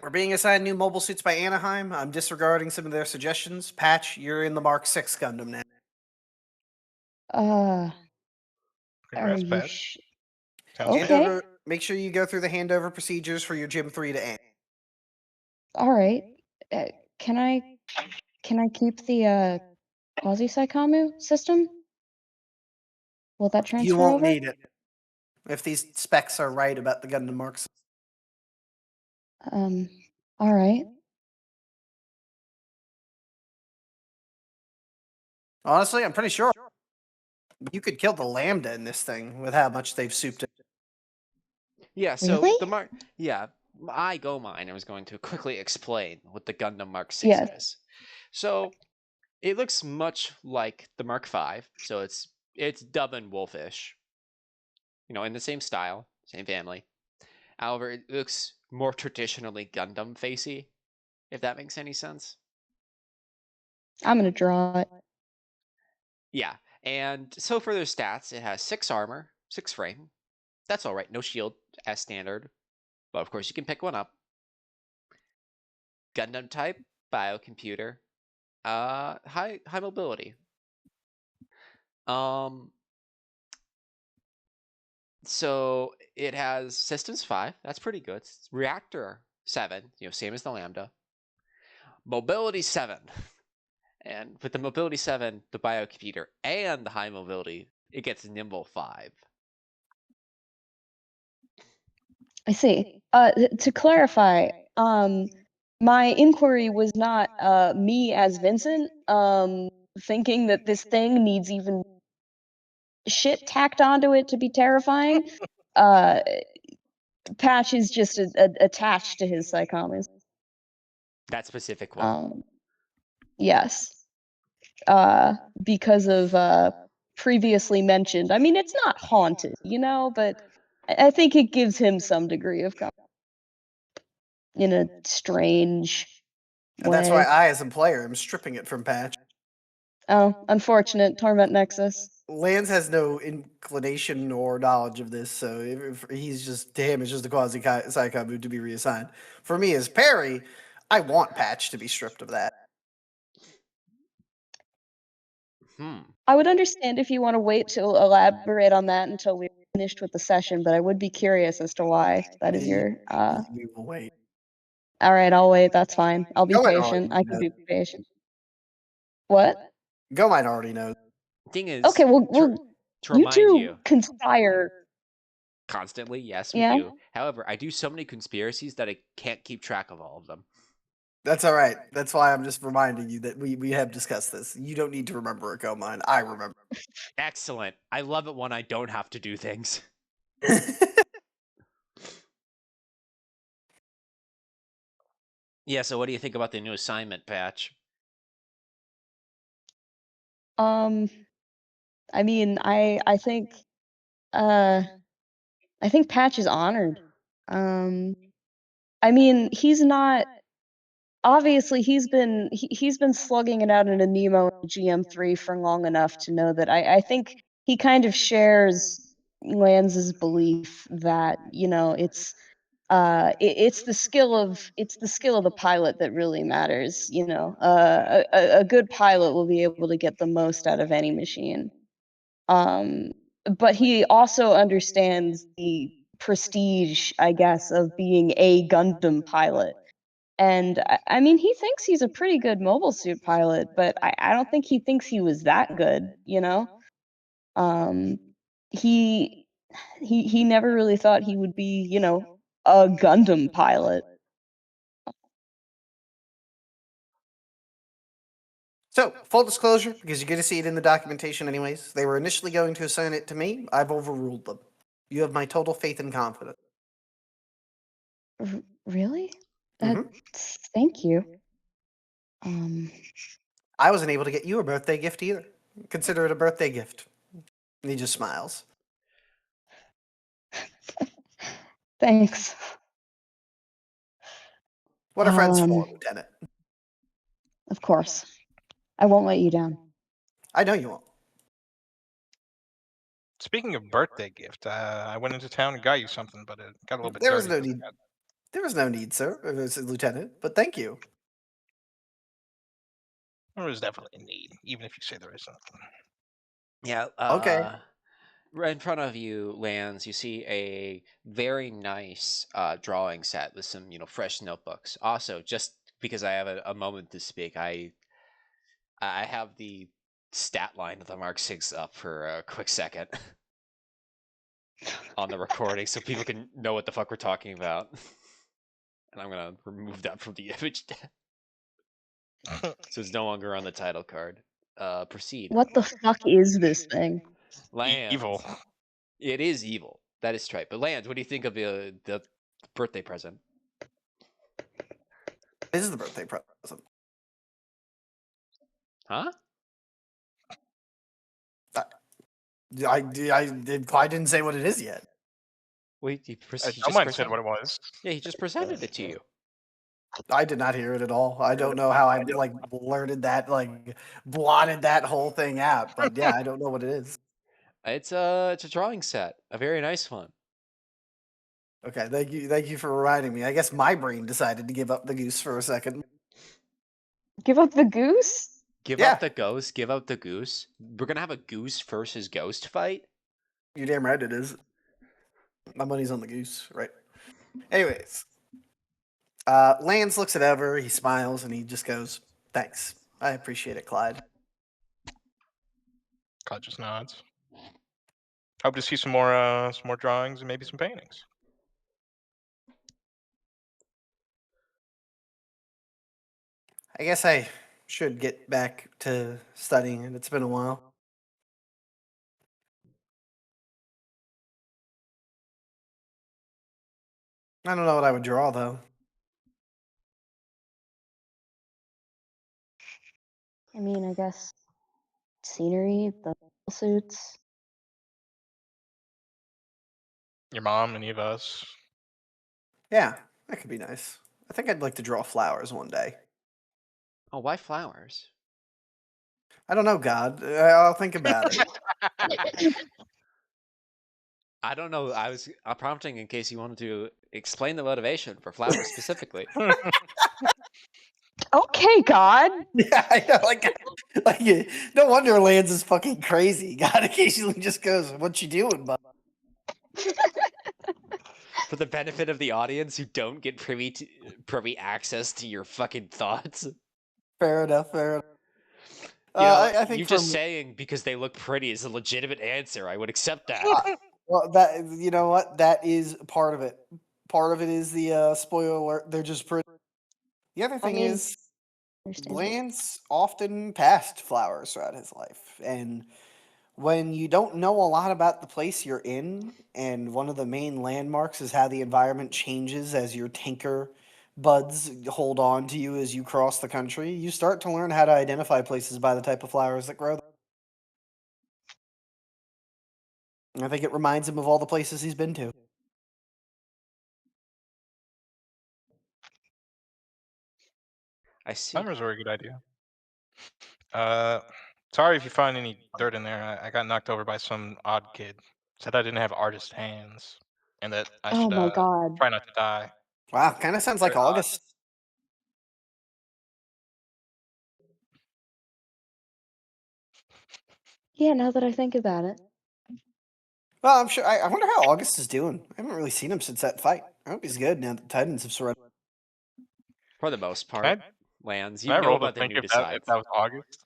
We're being assigned new mobile suits by Anaheim. I'm disregarding some of their suggestions. Patch, you're in the Mark 6 Gundam now. Are Congrats, you Patch. Sounds good. okay? Make sure you go through the handover procedures for your Gym 3 to end. All right. Uh, can I keep the quasi psychomu system? Will that transfer You won't over? need it if these specs are right about the Gundam marks. All right. Honestly, I'm pretty sure you could kill the Lambda in this thing with how much they've souped it. Yeah, so Really? the Mark, yeah, I go mine. I was going to quickly explain what the Gundam Mark 6 Yes. is. So it looks much like the Mark 5, so it's dub and wolfish, in the same style, same family. However, it looks more traditionally Gundam facey, if that makes any sense. I'm gonna draw it. Yeah, and so for their stats, it has 6 armor, 6 frame. That's all right. No shield as standard, but of course you can pick one up. Gundam type, biocomputer, high mobility. So it has systems 5. That's pretty good. It's reactor 7. Same as the Lambda. Mobility 7. And with the mobility 7, the biocomputer, and the high mobility, it gets nimble 5. I see. To clarify, my inquiry was not me as Vincent thinking that this thing needs even shit tacked onto it to be terrifying. Patch is just attached to his psychomas. That specific one. Yes. Because of previously mentioned. I mean, it's not haunted, but I think it gives him some degree of comfort in a strange And that's why way. I, as a player, am stripping it from Patch. Oh, unfortunate. Torment Nexus. Lance has no inclination or knowledge of this, so if he's just, to him, it's just a quasi psycho move to be reassigned. For me as Perry, I want Patch to be stripped of that. I would understand if you want to wait to elaborate on that until we're finished with the session, but I would be curious as to why that is your. We will wait. All right, I'll wait. That's fine. I'll be Go ahead, patient. I already can knows. be patient. What? Go might already know. Thing is, Okay, well, to you remind two you, conspire. constantly, yes, we Yeah? do. However, I do so many conspiracies that I can't keep track of all of them. That's all right. That's why I'm just reminding you that we have discussed this. You don't need to remember a Go mine. I remember. Excellent. I love it when I don't have to do things. Yeah, so what do you think about the new assignment patch? I mean, I think Patch is honored. I mean, he's not obviously he's been slugging it out in a Nemo GM3 for long enough to know that I think he kind of shares Lanz's belief that, it's the skill of the pilot that really matters. A good pilot will be able to get the most out of any machine. But he also understands the prestige, I guess, of being a Gundam pilot. And I mean, he thinks he's a pretty good mobile suit pilot, but I don't think he thinks he was that good, He he never really thought he would be, a Gundam pilot. So, full disclosure, because you're going to see it in the documentation anyways, they were initially going to assign it to me. I've overruled them. You have my total faith and confidence. Really? Mhm. Thank you. I wasn't able to get you a birthday gift either. Consider it a birthday gift. And he just smiles. Thanks. What are friends for, Lieutenant? Of course. I won't let you down. I know you won't. Speaking of birthday gift, I went into town and got you something, but it got a little bit There was dirty. no need. There was no need, sir, Lieutenant. But thank you. There was definitely a need, even if you say there isn't. Yeah. Okay. Right in front of you lands. You see a very nice drawing set with some fresh notebooks. Also, just because I have a moment to speak, I have the stat line of the Mark 6 up for a quick second on the recording so people can know what the fuck we're talking about. And I'm gonna remove that from the image so it's no longer on the title card. Proceed. What the fuck is this thing? Lands. Evil. It is evil. That is right. But Lands, what do you think of the birthday present? This is the birthday present. Huh? Clyde didn't say what it is yet. Wait, he just Someone said presented. what it was. Yeah, he just presented it to you. I did not hear it at all. I don't know how I blurted that, blotted that whole thing out. But yeah, I don't know what it is. It's a drawing set, a very nice one. Okay, thank you for reminding me. I guess my brain decided to give up the goose for a second. Give up the goose? Give Yeah. up the ghost. Give out the goose. We're gonna have a goose versus ghost fight. You damn right it is. My money's on the goose, right? Anyways, Lance looks at Ever. He smiles and he just goes, "Thanks, I appreciate it, Clyde." Clyde just nods. Hope to see some more drawings and maybe some paintings. I guess I should get back to studying it. It's been a while. I don't know what I would draw though. I mean, I guess scenery, the suits. Your mom, any of us. Yeah, that could be nice. I think I'd like to draw flowers one day. Oh, why flowers? I don't know, God. I'll think about it. I don't know. I was prompting in case you wanted to explain the motivation for flowers specifically. Okay, God. Yeah, I know. No wonder Lance is fucking crazy. God occasionally just goes, "What you doing, bud?" For the benefit of the audience who don't get privy access to your fucking thoughts. Fair enough. Fair enough. I think you for just me, saying because they look pretty is a legitimate answer. I would accept that. well, that you know what, that is part of it. Part of it is the spoiler alert. They're just pretty. The other thing mean, is, understandable. Lance often passed flowers throughout his life, and when you don't know a lot about the place you're in, and one of the main landmarks is how the environment changes as your tinker buds hold on to you as you cross the country, you start to learn how to identify places by the type of flowers that grow there. And I think it reminds him of all the places he's been to. I see. Timers are a good idea. Sorry if you find any dirt in there. I got knocked over by some odd kid. Said I didn't have artist hands, and that I Oh should my God. try not to die. Wow, kind of sounds like Very odd. August. Yeah, now that I think about it. Well, I'm sure. I wonder how August is doing. I haven't really seen him since that fight. I hope he's good now that the Titans have surrendered. For the most part, Can Lands. Can You I know roll to about the think new if that decides. was August?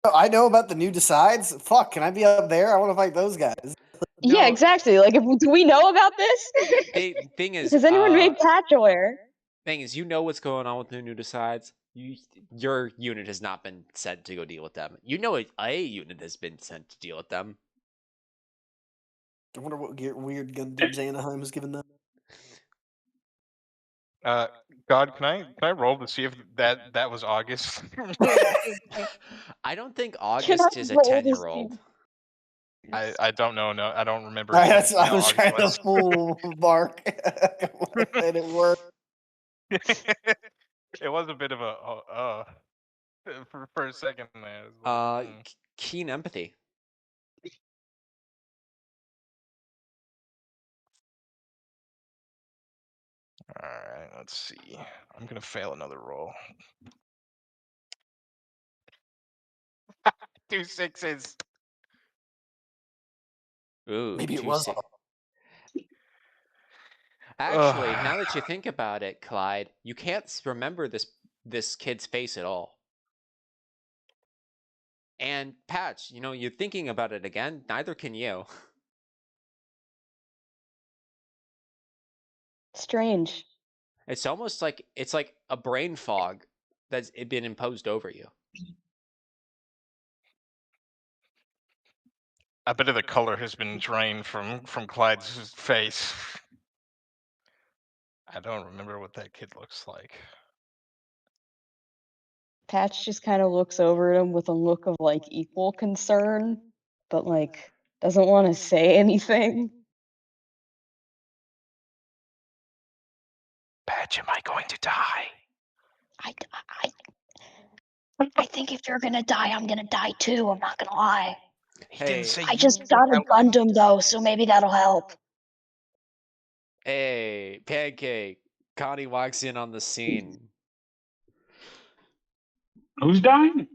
Oh, I know about the new decides. Fuck, can I be up there? I want to fight those guys. Yeah, No. exactly. Like, do we know about this? Thing is, Has anyone made Patch aware? thing is, you know what's going on with the new decides. Your unit has not been sent to go deal with them. You know a unit has been sent to deal with them. I wonder what weird gun dibs Anaheim has given them. God, can I roll to see if that was August? I don't think Can I August is a roll to 10-year-old. I don't know. No, I don't remember. That's exactly I how was August trying to fool Mark, and it worked. It was a bit of a for a second there. It was like, Keen empathy. All right, let's see. I'm gonna fail another roll. 2 6s. Ooh, Maybe it was. juicy. Actually, now that you think about it, Clyde, you can't remember this kid's face at all. And Patch, you're thinking about it again. Neither can you. Strange. It's almost like it's like a brain fog that's been imposed over you. A bit of the color has been drained from Clyde's face. I don't remember what that kid looks like. Patch just kind of looks over at him with a look of like equal concern, but like doesn't want to say anything. Patch, am I going to die? I think if you're gonna die, I'm gonna die too. I'm not gonna lie. He didn't say I you just were got a telling- Gundam though, so maybe that'll help. Hey, Pancake. Connie walks in on the scene. Who's dying?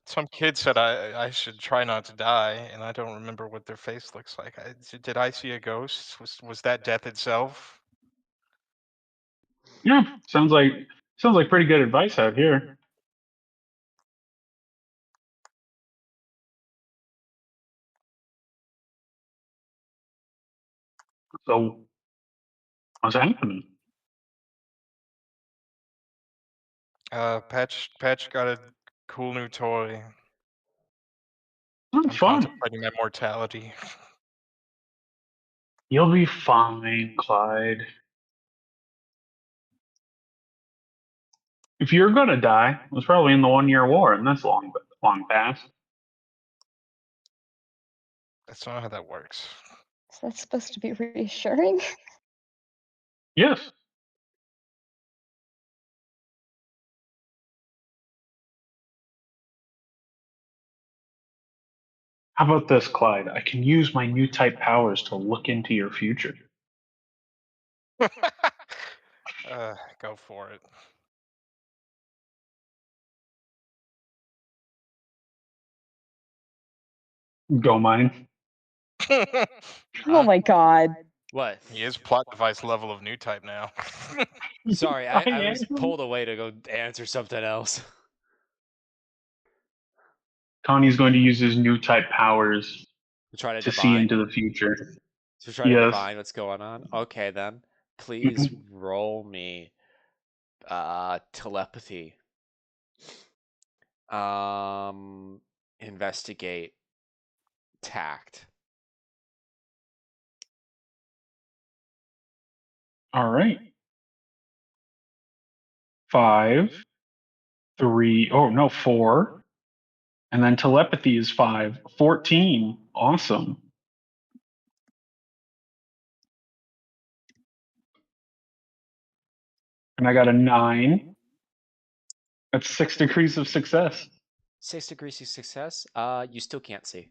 Some kid said I should try not to die, and I don't remember what their face looks like. Did I see a ghost? Was that death itself? Yeah, sounds like pretty good advice out here. So, what's happening? Patch got a cool new toy. Oh, I'm fun. contemplating my mortality. You'll be fine, Clyde. If you're gonna die, it was probably in the 1-year war, and that's long past. That's not how that works. Is that supposed to be reassuring? Yes. How about this, Clyde? I can use my new type powers to look into your future. Go for it. Go mine. Oh my god. What? He is plot device level of new type now. Sorry, I was am. pulled away to go answer something else. Connie's going to use his new type powers To try to to see divine? into the future. To try to Yes. divine what's going on? Okay then. Please roll me telepathy. Investigate. Tact. All right. 5, 3, oh no, 4. And then telepathy is 5. 14. Awesome. And I got a 9. That's 6 degrees of success. 6 degrees of success. You still can't see.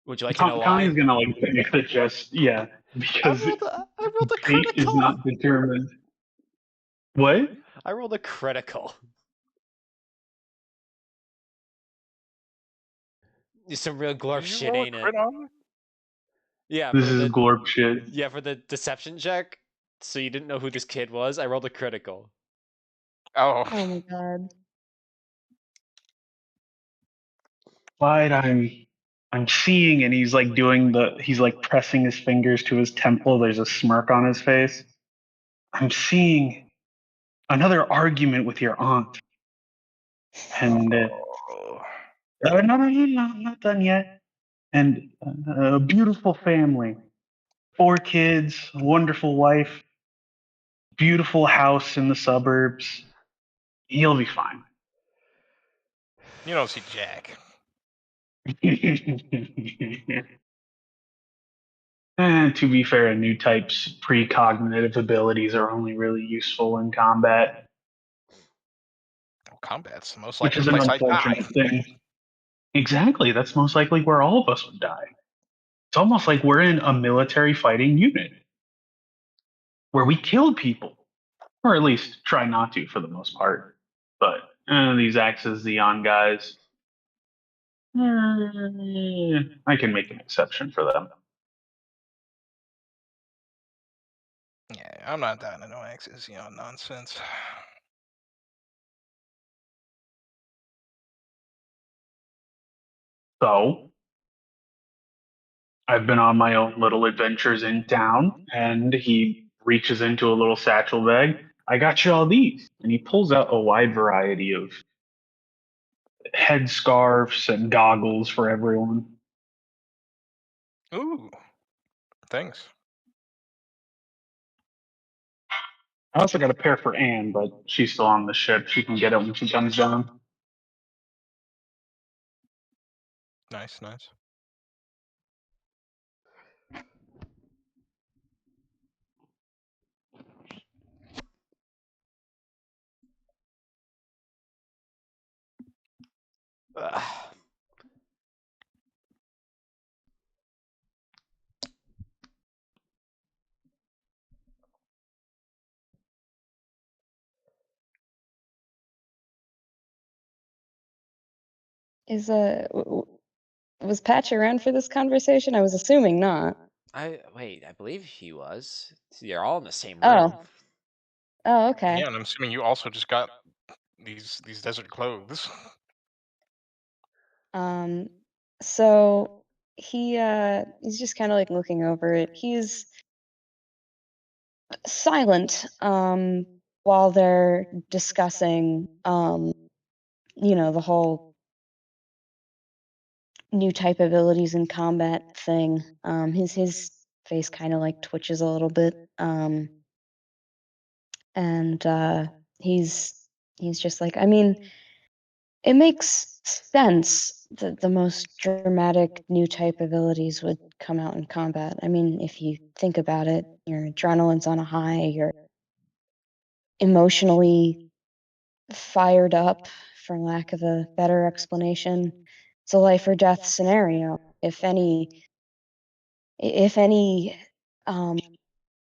Would you like to know Connie's why? gonna like suggest, yeah, because I rolled a fate is critical. not determined. What? I rolled a critical. Some real glorp Did you shit, roll a ain't it? crit on? Yeah, This for is the glorp shit. for the deception check. So you didn't know who this kid was. I rolled a critical. Oh. Oh my god. Clyde, I'm seeing, and he's like he's like pressing his fingers to his temple. There's a smirk on his face. I'm seeing another argument with your aunt. And Oh. no, I'm not done yet. And a beautiful family, 4 kids, a wonderful wife, beautiful house in the suburbs. He'll be fine. You don't see Jack. And to be fair, a new type's precognitive abilities are only really useful in combat, Well, combat's the most which likely is an place I die. unfortunate thing. Exactly, that's most likely where all of us would die. It's almost like we're in a military fighting unit where we kill people, or at least try not to for the most part. But these Axis Zeon guys, I can make an exception for them. Yeah, I'm not down to no access Zeon nonsense. So, I've been on my own little adventures in town, and he reaches into a little satchel bag. I got you all these. And he pulls out a wide variety of headscarves and goggles for everyone. Ooh, thanks. I also got a pair for Anne, but she's still on the ship. She can get it when she comes down. Nice, nice. Ugh. Is was Patch around for this conversation? I was assuming not. Wait, I believe he was. You're all in the same Oh. room. Oh, okay. Yeah, and I'm assuming you also just got these desert clothes. So he's just kind of like looking over it. He's silent while they're discussing the whole new type abilities in combat thing. His face kind of like twitches a little bit. And he's just like, I mean, it makes sense that the most dramatic new type abilities would come out in combat. I mean, if you think about it, your adrenaline's on a high, you're emotionally fired up, for lack of a better explanation. It's a life or death scenario. If any,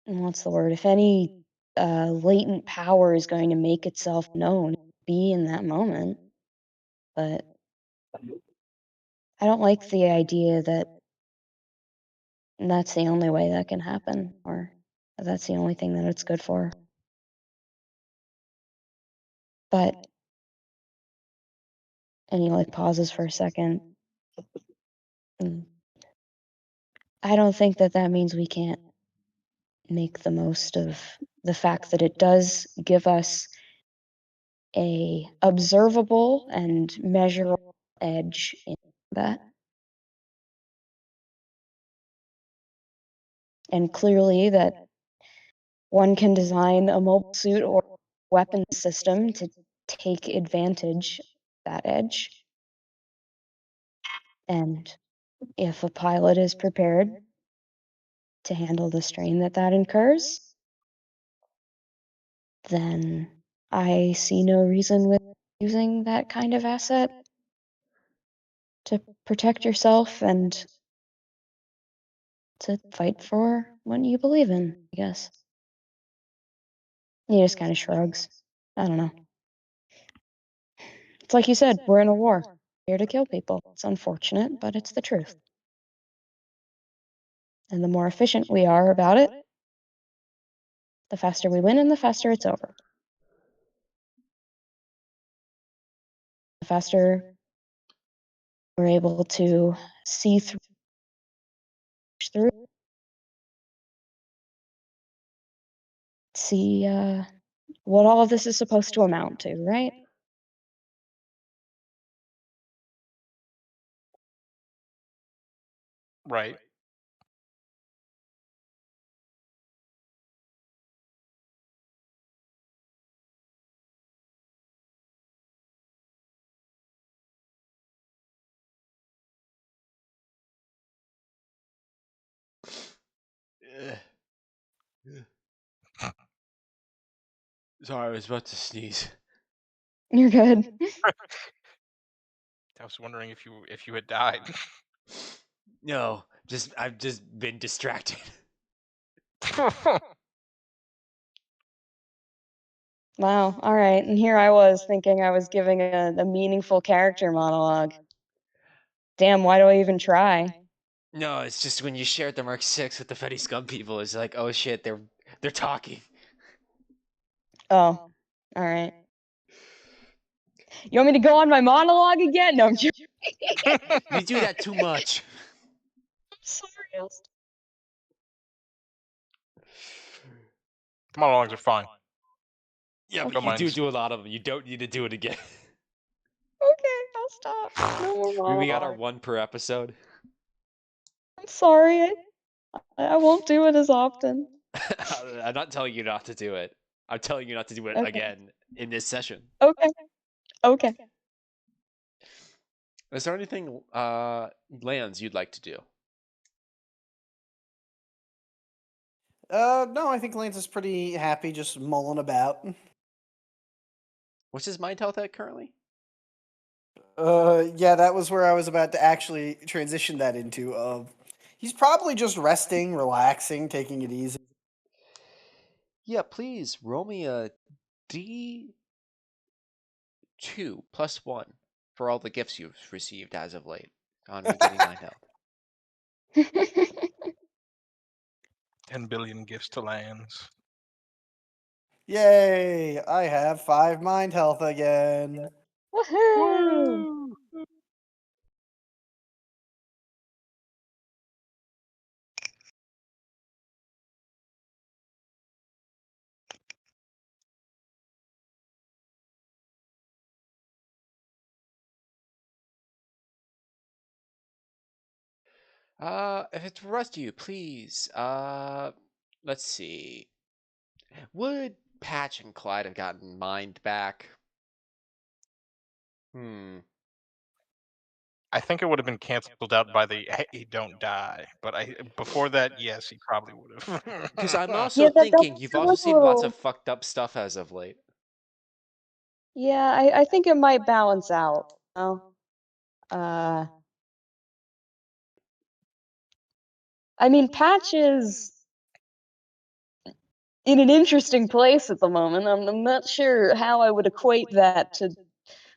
what's the word? If any latent power is going to make itself known, be in that moment. But I don't like the idea that that's the only way that can happen, or that's the only thing that it's good for. But, and he like pauses for a second. I don't think that that means we can't make the most of the fact that it does give us a observable and measurable edge in that. And clearly that one can design a mobile suit or weapon system to take advantage of that edge. And if a pilot is prepared to handle the strain that that incurs, then I see no reason with using that kind of asset to protect yourself and to fight for what you believe in, I guess. He just kind of shrugs. I don't know. It's like you said, we're in a war. We're here to kill people. It's unfortunate, but it's the truth. And the more efficient we are about it, the faster we win and the faster it's over. The faster we're able to see through, see what all of this is supposed to amount to, right? Right. Sorry, I was about to sneeze. You're good. I was wondering if you had died. No, I've just been distracted. Wow. All right. And here I was thinking I was giving a meaningful character monologue. damn, why do I even try? No, it's just when you shared the Mark 6 with the Fetty Scum people, it's like, oh shit, they're talking. Oh, all right. You want me to go on my monologue again? No, I'm joking. You do that too much. I'm sorry. Monologues are fine. Yeah, but Don't you mind. do a lot of them. You don't need to do it again. Okay, I'll stop. No more monologue. We got our one per episode. I'm sorry. I won't do it as often. I'm not telling you not to do it. I'm telling you not to do it Okay. again in this session. Okay. Okay. Is there anything, Lance, you'd like to do? No, I think Lance is pretty happy just mulling about. What's his mind health at currently? Yeah, that was where I was about to actually transition that into. He's probably just resting, relaxing, taking it easy. Yeah, please roll me a D2 plus 1 for all the gifts you've received as of late on regaining mind health. 10 billion gifts to lands. Yay! I have 5 mind health again. Woohoo! If it's for the rest of you, please, let's see. Would Patch and Clyde have gotten mind back? I think it would have been canceled out by the "Hey, don't die," but before that, yes, he probably would have. Because I'm also Yeah, thinking you've that also was seen lots little. of fucked up stuff as of late. Yeah, I think it might balance out. Oh. I mean, Patch is in an interesting place at the moment. I'm not sure how I would equate that to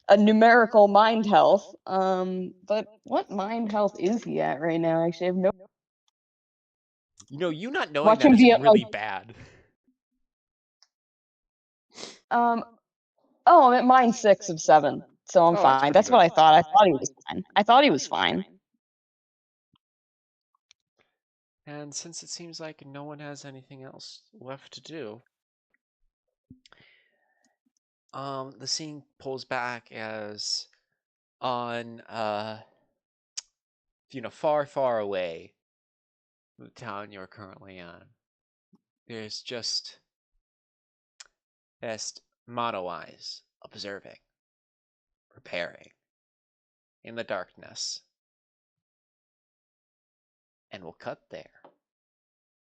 a numerical mind health. But what mind health is he at right now? Actually, I have no. You know, you not knowing Watch that him is be at really like. bad. Oh, I'm at mind 6 of 7, so I'm Oh, that's fine. pretty That's what good. I thought. I thought he was fine. I thought he was fine. And since it seems like no one has anything else left to do, the scene pulls back as on, far, far away from the town you're currently on, there's just Mono Eyes observing, preparing in the darkness. And we'll cut there.